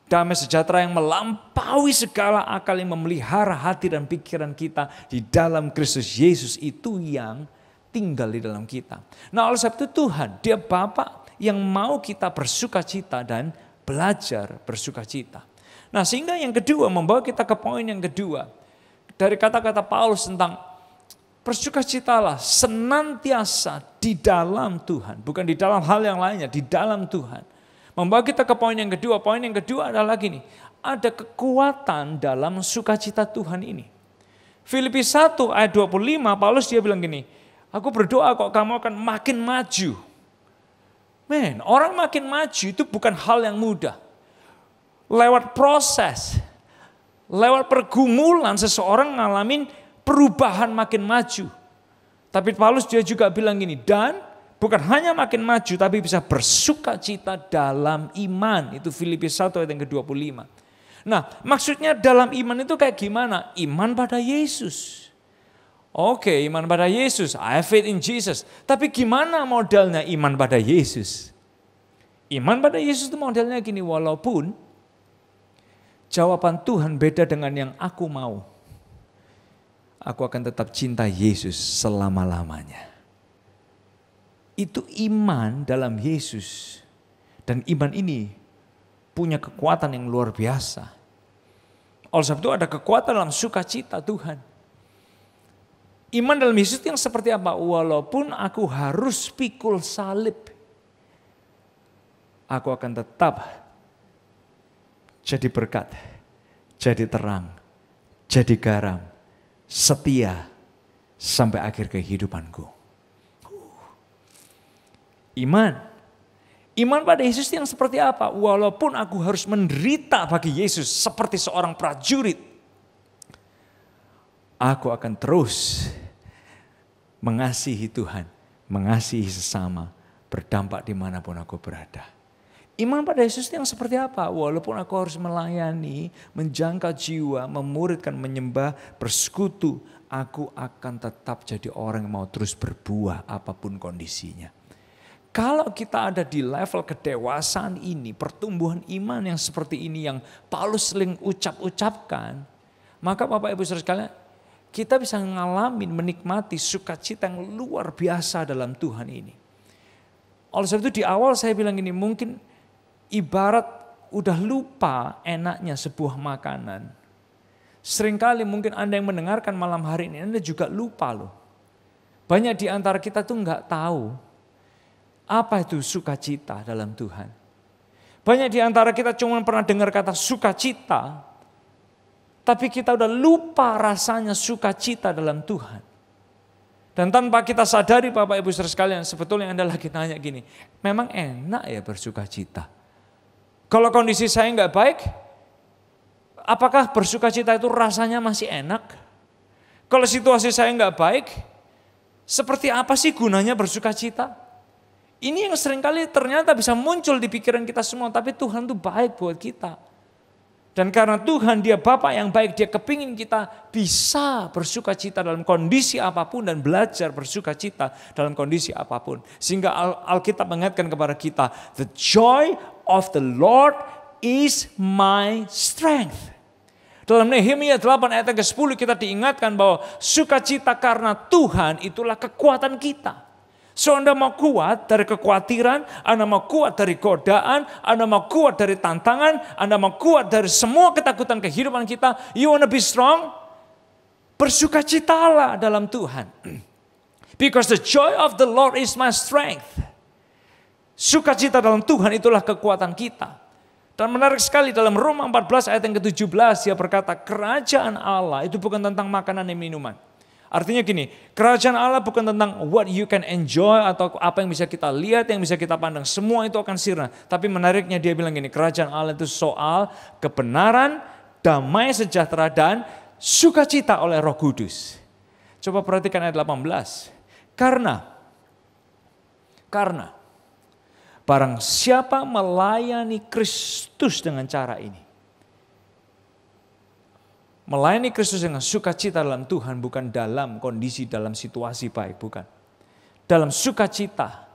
Damai sejahtera yang melampaui segala akal, yang memelihara hati dan pikiran kita di dalam Kristus Yesus itu yang tinggal di dalam kita. Nah, oleh sebab itu Tuhan, dia Bapa yang mau kita bersukacita dan belajar bersukacita. Nah, sehingga yang kedua membawa kita ke poin yang kedua. Dari kata-kata Paulus tentang bersukacitalah senantiasa di dalam Tuhan. Bukan di dalam hal yang lainnya, di dalam Tuhan. Membawa kita ke poin yang kedua. Poin yang kedua adalah gini, ada kekuatan dalam sukacita Tuhan ini. Filipi 1 ayat 25, Paulus dia bilang gini, aku berdoa kok kamu akan makin maju. Orang makin maju itu bukan hal yang mudah. Lewat proses, lewat pergumulan seseorang ngalamin perubahan makin maju. Tapi Paulus dia juga bilang gini, dan bukan hanya makin maju tapi bisa bersukacita dalam iman. Itu Filipi 1 ayat yang ke-25. Nah, maksudnya dalam iman itu kayak gimana? Iman pada Yesus. Oke, iman pada Yesus. I have faith in Jesus. Tapi gimana modelnya iman pada Yesus? Iman pada Yesus itu modelnya gini, walaupun jawaban Tuhan beda dengan yang aku mau, aku akan tetap cinta Yesus selama-lamanya. Itu iman dalam Yesus. Dan iman ini punya kekuatan yang luar biasa. Oleh sebab itu ada kekuatan dalam sukacita Tuhan. Iman dalam Yesus yang seperti apa? Walaupun aku harus pikul salib, aku akan tetap jadi berkat, jadi terang, jadi garam, setia sampai akhir kehidupanku. Iman pada Yesus yang seperti apa? Walaupun aku harus menderita bagi Yesus seperti seorang prajurit, aku akan terus mengasihi Tuhan, mengasihi sesama, berdampak dimanapun aku berada. Iman pada Yesus yang seperti apa? Walaupun aku harus melayani, menjangkau jiwa, memuridkan, menyembah, bersekutu, aku akan tetap jadi orang yang mau terus berbuah apapun kondisinya. Kalau kita ada di level kedewasaan ini, pertumbuhan iman yang seperti ini yang Paulus sering ucapkan, maka Bapak Ibu Saudara sekalian, kita bisa menikmati sukacita yang luar biasa dalam Tuhan ini. Oleh sebab itu di awal saya bilang ini, mungkin ibarat udah lupa enaknya sebuah makanan. Seringkali mungkin Anda yang mendengarkan malam hari ini, Anda juga lupa loh. Banyak di antara kita tuh nggak tahu apa itu sukacita dalam Tuhan. Banyak di antara kita cuma pernah dengar kata sukacita, tapi kita udah lupa rasanya sukacita dalam Tuhan. Dan tanpa kita sadari Bapak Ibu Saudara sekalian, sebetulnya Anda lagi nanya gini, memang enak ya bersukacita? Kalau kondisi saya nggak baik, apakah bersukacita itu rasanya masih enak? Kalau situasi saya nggak baik, seperti apa sih gunanya bersukacita? Ini yang seringkali ternyata bisa muncul di pikiran kita semua, tapi Tuhan itu baik buat kita. Dan karena Tuhan dia Bapa yang baik, dia kepingin kita bisa bersukacita dalam kondisi apapun dan belajar bersukacita dalam kondisi apapun. Sehingga Alkitab mengingatkan kepada kita, the joy of the Lord is my strength. Dalam Nehemia 8 ayat ke-10 kita diingatkan bahwa sukacita karena Tuhan itulah kekuatan kita. So Anda mau kuat dari kekhawatiran, Anda mau kuat dari godaan, Anda mau kuat dari tantangan, Anda mau kuat dari semua ketakutan kehidupan kita, you wanna be strong? Bersukacitalah dalam Tuhan. Because the joy of the Lord is my strength. Sukacita dalam Tuhan itulah kekuatan kita. Dan menarik sekali dalam Roma 14 ayat yang ke-17 dia berkata, kerajaan Allah itu bukan tentang makanan dan minuman. Artinya gini, kerajaan Allah bukan tentang what you can enjoy atau apa yang bisa kita lihat, yang bisa kita pandang. Semua itu akan sirna. Tapi menariknya dia bilang gini, kerajaan Allah itu soal kebenaran, damai sejahtera dan sukacita oleh Roh Kudus. Coba perhatikan ayat 18. Karena barang siapa melayani Kristus dengan cara ini. Melayani Kristus dengan sukacita dalam Tuhan bukan dalam kondisi, dalam situasi baik, bukan. Dalam sukacita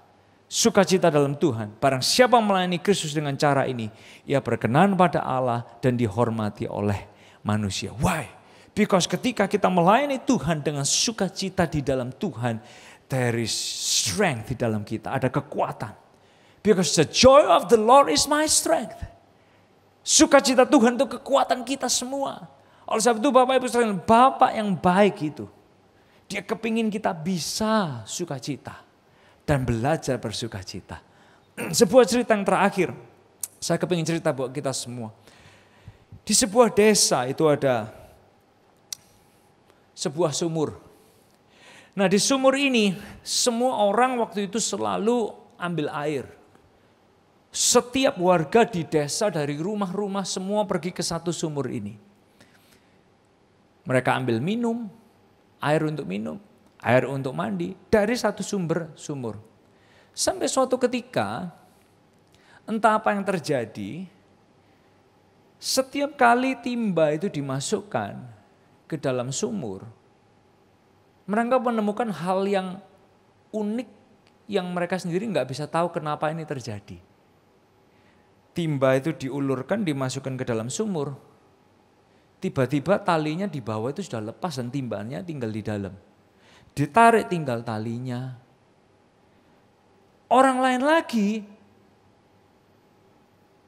dalam Tuhan. Barang siapa melayani Kristus dengan cara ini, ia berkenan pada Allah dan dihormati oleh manusia. Why? Because ketika kita melayani Tuhan dengan sukacita di dalam Tuhan, there is strength di dalam kita, ada kekuatan. Because the joy of the Lord is my strength. Sukacita Tuhan itu kekuatan kita semua. Oleh sebab itu Bapak Ibu sekalian, Bapak yang baik itu, dia kepingin kita bisa sukacita dan belajar bersukacita. Sebuah cerita yang terakhir, saya kepingin cerita buat kita semua. Di sebuah desa itu ada sebuah sumur. Nah di sumur ini semua orang waktu itu selalu ambil air. Setiap warga di desa dari rumah-rumah semua pergi ke satu sumur ini. Mereka ambil minum, air untuk minum, air untuk mandi dari satu sumur. Sampai suatu ketika, entah apa yang terjadi, setiap kali timba itu dimasukkan ke dalam sumur, mereka menemukan hal yang unik yang mereka sendiri nggak bisa tahu kenapa ini terjadi. timba itu diulurkan, dimasukkan ke dalam sumur. Tiba-tiba talinya di bawah itu sudah lepas dan timbanya tinggal di dalam. Ditarik tinggal talinya. Orang lain lagi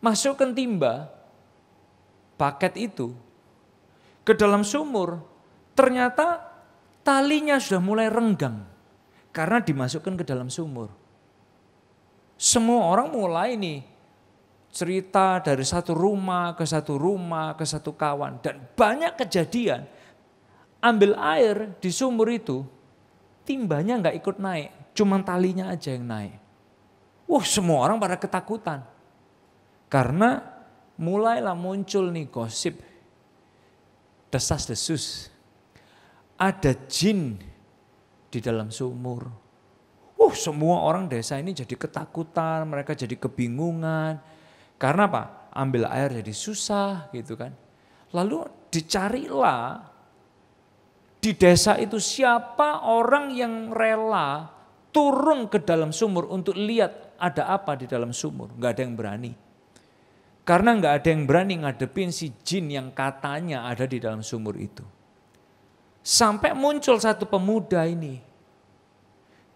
masukkan timba, paket itu ke dalam sumur. Ternyata talinya sudah mulai renggang karena dimasukkan ke dalam sumur. Semua orang mulai nih cerita dari satu rumah ke satu kawan. Dan banyak kejadian, ambil air di sumur itu, timbanya nggak ikut naik, cuman talinya aja yang naik. Semua orang pada ketakutan. Karena mulailah muncul nih gosip, desas-desus. Ada jin di dalam sumur. Semua orang desa ini jadi ketakutan, mereka jadi kebingungan. Karena apa? Ambil air jadi susah gitu kan. Lalu dicarilah di desa itu siapa orang yang rela turun ke dalam sumur untuk lihat ada apa di dalam sumur. Gak ada yang berani. Karena gak ada yang berani ngadepin si jin yang katanya ada di dalam sumur itu. Sampai muncul satu pemuda ini.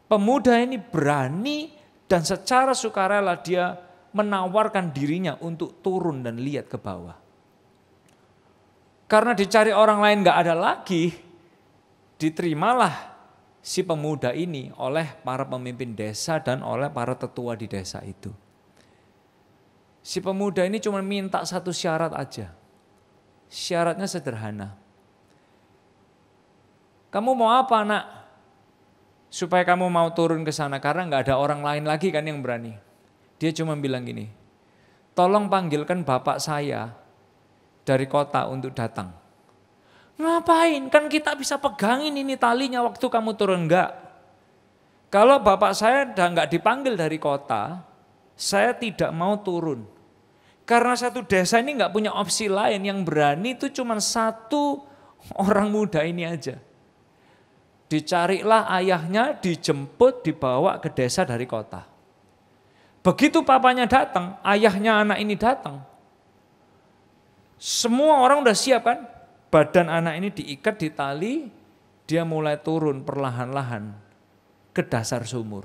Pemuda ini berani dan secara sukarela dia menawarkan dirinya untuk turun dan lihat ke bawah. Karena dicari orang lain gak ada lagi, diterimalah si pemuda ini oleh para pemimpin desa dan oleh para tetua di desa itu. Si pemuda ini cuma minta satu syarat aja. Syaratnya sederhana. Kamu mau apa, Nak? Supaya kamu mau turun ke sana, karena gak ada orang lain lagi kan yang berani. Dia cuma bilang gini, tolong panggilkan bapak saya dari kota untuk datang. Ngapain? Kan kita bisa pegangin ini talinya waktu kamu turun. Enggak. Kalau bapak saya udah gak dipanggil dari kota, saya tidak mau turun. Karena satu desa ini gak punya opsi lain, yang berani itu cuma satu orang muda ini aja. Dicarilah ayahnya, dijemput, dibawa ke desa dari kota. Begitu papanya datang, ayahnya anak ini datang. Semua orang udah siap kan? Badan anak ini diikat di tali, dia mulai turun perlahan-lahan ke dasar sumur.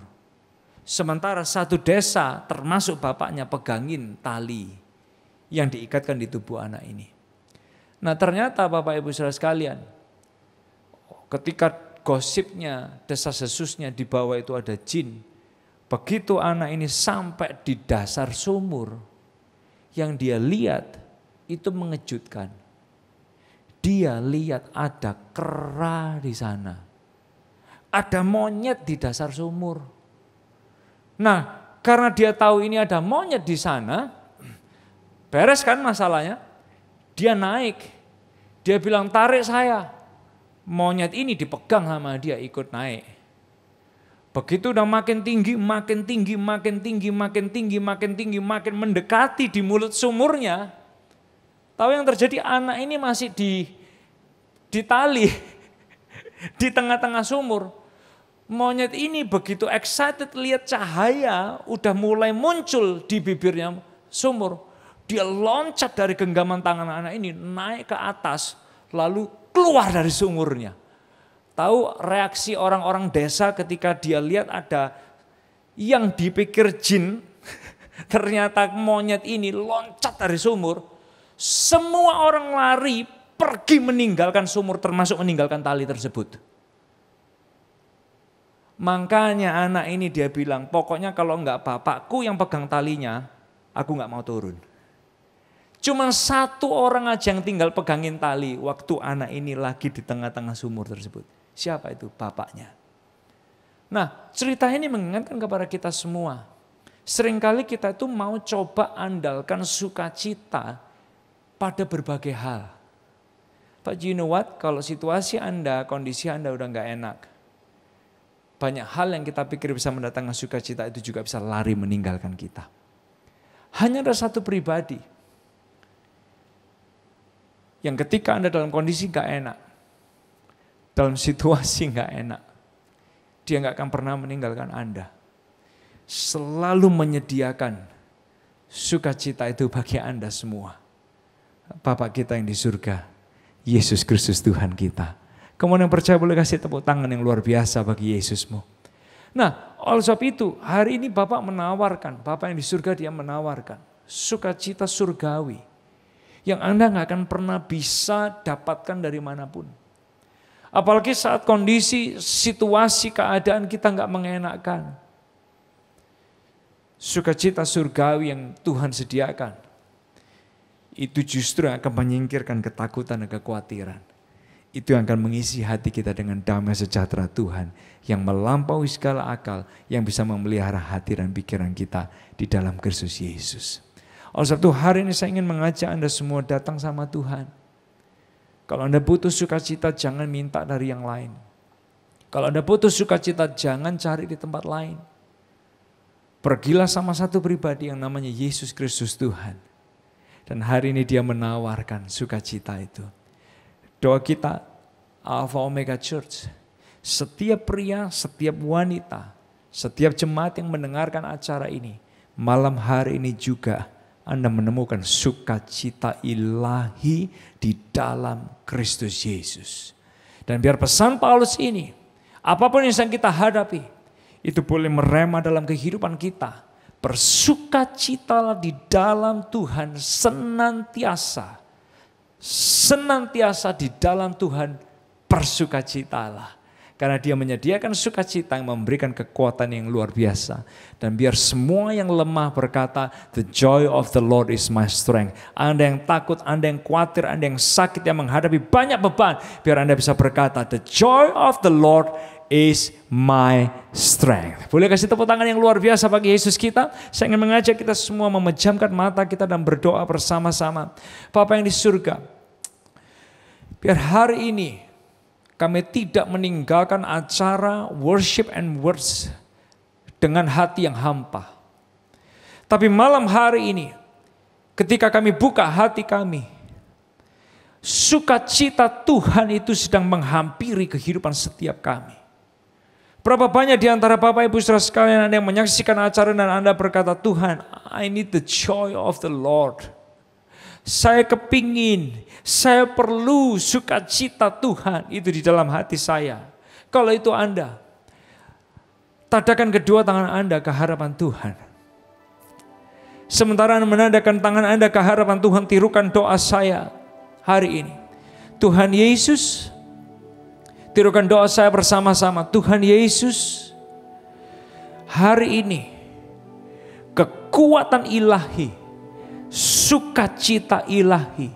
Sementara satu desa termasuk bapaknya pegangin tali yang diikatkan di tubuh anak ini. Nah ternyata Bapak Ibu Saudara sekalian, ketika gosipnya, desas-desusnya di bawah itu ada jin. Begitu anak ini sampai di dasar sumur, yang dia lihat itu mengejutkan. Dia lihat ada kera di sana. Ada monyet di dasar sumur. Nah, karena dia tahu ini ada monyet di sana, beres kan masalahnya? Dia naik. Dia bilang, tarik saya. Monyet ini dipegang sama dia, ikut naik. Begitu udah makin tinggi, makin mendekati di mulut sumurnya. Tahu yang terjadi? Anak ini masih di tali, di tengah-tengah sumur. Monyet ini begitu excited lihat cahaya, udah mulai muncul di bibirnya sumur. Dia loncat dari genggaman tangan anak ini, naik ke atas, lalu keluar dari sumurnya. Tahu reaksi orang-orang desa ketika dia lihat ada yang dipikir jin, ternyata monyet ini loncat dari sumur. Semua orang lari pergi meninggalkan sumur, termasuk meninggalkan tali tersebut. Makanya anak ini dia bilang, pokoknya kalau enggak bapakku yang pegang talinya, aku enggak mau turun. Cuma satu orang aja yang tinggal pegangin tali waktu anak ini lagi di tengah-tengah sumur tersebut. Siapa itu? Bapaknya. Nah, cerita ini mengingatkan kepada kita semua. Seringkali kita itu mau coba andalkan sukacita pada berbagai hal. But you know what? Kalau situasi Anda, kondisi Anda udah gak enak, banyak hal yang kita pikir bisa mendatangkan sukacita itu juga bisa lari meninggalkan kita. Hanya ada satu pribadi yang ketika Anda dalam kondisi gak enak, dalam situasi gak enak, dia gak akan pernah meninggalkan Anda. Selalu menyediakan Sukacita itu bagi Anda semua. Bapa kita yang di surga, Yesus Kristus Tuhan kita. Kemudian yang percaya boleh kasih tepuk tangan yang luar biasa bagi Yesusmu. Nah, oleh sebab itu hari ini Bapak menawarkan, Bapak yang di surga dia menawarkan sukacita surgawi yang Anda gak akan pernah bisa dapatkan dari manapun. Apalagi saat kondisi, situasi, keadaan kita gak mengenakan. Sukacita surgawi yang Tuhan sediakan, itu justru akan menyingkirkan ketakutan dan kekhawatiran. Itu yang akan mengisi hati kita dengan damai sejahtera Tuhan yang melampaui segala akal, yang bisa memelihara hati dan pikiran kita di dalam Kristus Yesus. Oleh sebab itu hari ini saya ingin mengajak Anda semua datang sama Tuhan. Kalau Anda butuh sukacita jangan minta dari yang lain. Kalau Anda butuh sukacita jangan cari di tempat lain. Pergilah sama satu pribadi yang namanya Yesus Kristus Tuhan. Dan hari ini dia menawarkan sukacita itu. Doa kita Alpha Omega Church. Setiap pria, setiap wanita, setiap jemaat yang mendengarkan acara ini. Malam hari ini juga Anda menemukan sukacita ilahi di dalam Kristus Yesus. Dan biar pesan Paulus ini, apapun yang sedang kita hadapi, itu boleh merema dalam kehidupan kita. Bersukacitalah di dalam Tuhan senantiasa. Senantiasa di dalam Tuhan bersukacitalah. Karena dia menyediakan sukacita yang memberikan kekuatan yang luar biasa. Dan biar semua yang lemah berkata, the joy of the Lord is my strength. Anda yang takut, Anda yang khawatir, Anda yang sakit, yang menghadapi banyak beban. Biar Anda bisa berkata, the joy of the Lord is my strength. Boleh kasih tepuk tangan yang luar biasa bagi Yesus kita. Saya ingin mengajak kita semua memejamkan mata kita dan berdoa bersama-sama. Bapa yang di surga, biar hari ini kami tidak meninggalkan acara worship and words dengan hati yang hampa. Tapi malam hari ini, ketika kami buka hati kami, sukacita Tuhan itu sedang menghampiri kehidupan setiap kami. Berapa banyak di antara Bapak Ibu Saudara sekalian Anda yang menyaksikan acara dan Anda berkata, Tuhan, I need the joy of the Lord. Saya kepingin, saya perlu sukacita Tuhan itu di dalam hati saya. Kalau itu Anda, tadakan kedua tangan Anda ke harapan Tuhan. Sementara Anda menandakan tangan Anda ke harapan Tuhan, tirukan doa saya hari ini. Tuhan Yesus, tirukan doa saya bersama-sama. Tuhan Yesus, hari ini kekuatan ilahi, sukacita ilahi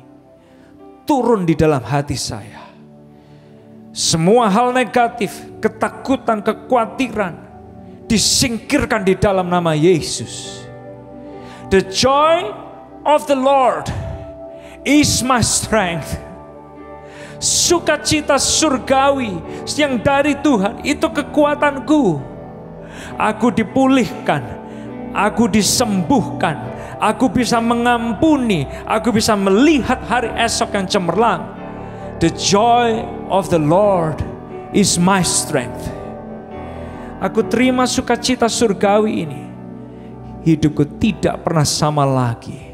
turun di dalam hati saya. Semua hal negatif, ketakutan, kekhawatiran disingkirkan di dalam nama Yesus. The joy of the Lord is my strength. Sukacita surgawi yang dari Tuhan itu kekuatanku. Aku dipulihkan, aku disembuhkan, aku bisa mengampuni, aku bisa melihat hari esok yang cemerlang. The joy of the Lord is my strength. Aku terima sukacita surgawi ini. Hidupku tidak pernah sama lagi.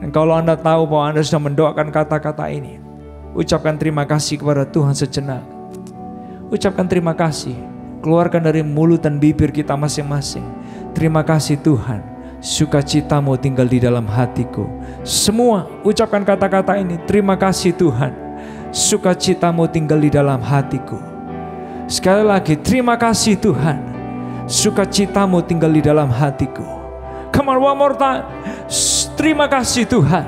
Dan kalau Anda tahu bahwa Anda sudah mendoakan kata-kata ini, ucapkan terima kasih kepada Tuhan sejenak. Ucapkan terima kasih. Keluarkan dari mulut dan bibir kita masing-masing. Terima kasih Tuhan. Sukacitamu tinggal di dalam hatiku. Semua ucapkan kata-kata ini. Terima kasih Tuhan. Sukacitamu tinggal di dalam hatiku. Sekali lagi, terima kasih Tuhan. Sukacitamu tinggal di dalam hatiku. Come on, one more time. Terima kasih Tuhan.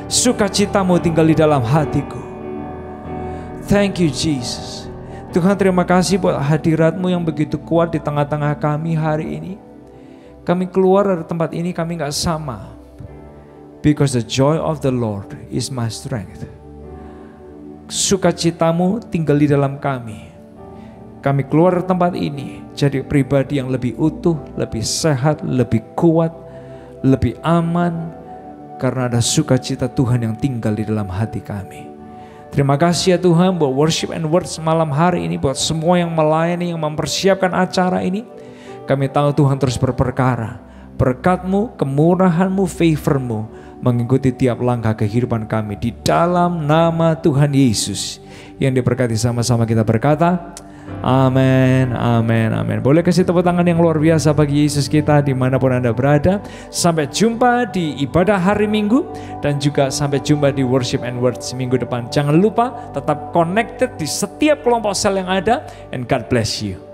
Sukacitamu tinggal di dalam hatiku. Thank you Jesus. Tuhan, terima kasih buat hadirat-Mu yang begitu kuat di tengah-tengah kami hari ini. Kami keluar dari tempat ini, kami gak sama. Because the joy of the Lord is my strength. Sukacitamu tinggal di dalam kami. Kami keluar dari tempat ini jadi pribadi yang lebih utuh, lebih sehat, lebih kuat, lebih aman. Karena ada sukacita Tuhan yang tinggal di dalam hati kami. Terima kasih ya Tuhan buat worship and words malam hari ini. Buat semua yang melayani, yang mempersiapkan acara ini. Kami tahu Tuhan terus berperkara berkat-Mu, kemurahan-Mu, favor-Mu mengikuti tiap langkah kehidupan kami di dalam nama Tuhan Yesus. Yang diberkati sama-sama kita berkata, amin, amin, amin. Boleh kasih tepuk tangan yang luar biasa bagi Yesus kita dimanapun Anda berada. Sampai jumpa di ibadah hari Minggu dan juga sampai jumpa di Worship and Words minggu depan. Jangan lupa tetap connected di setiap kelompok sel yang ada, and God bless you.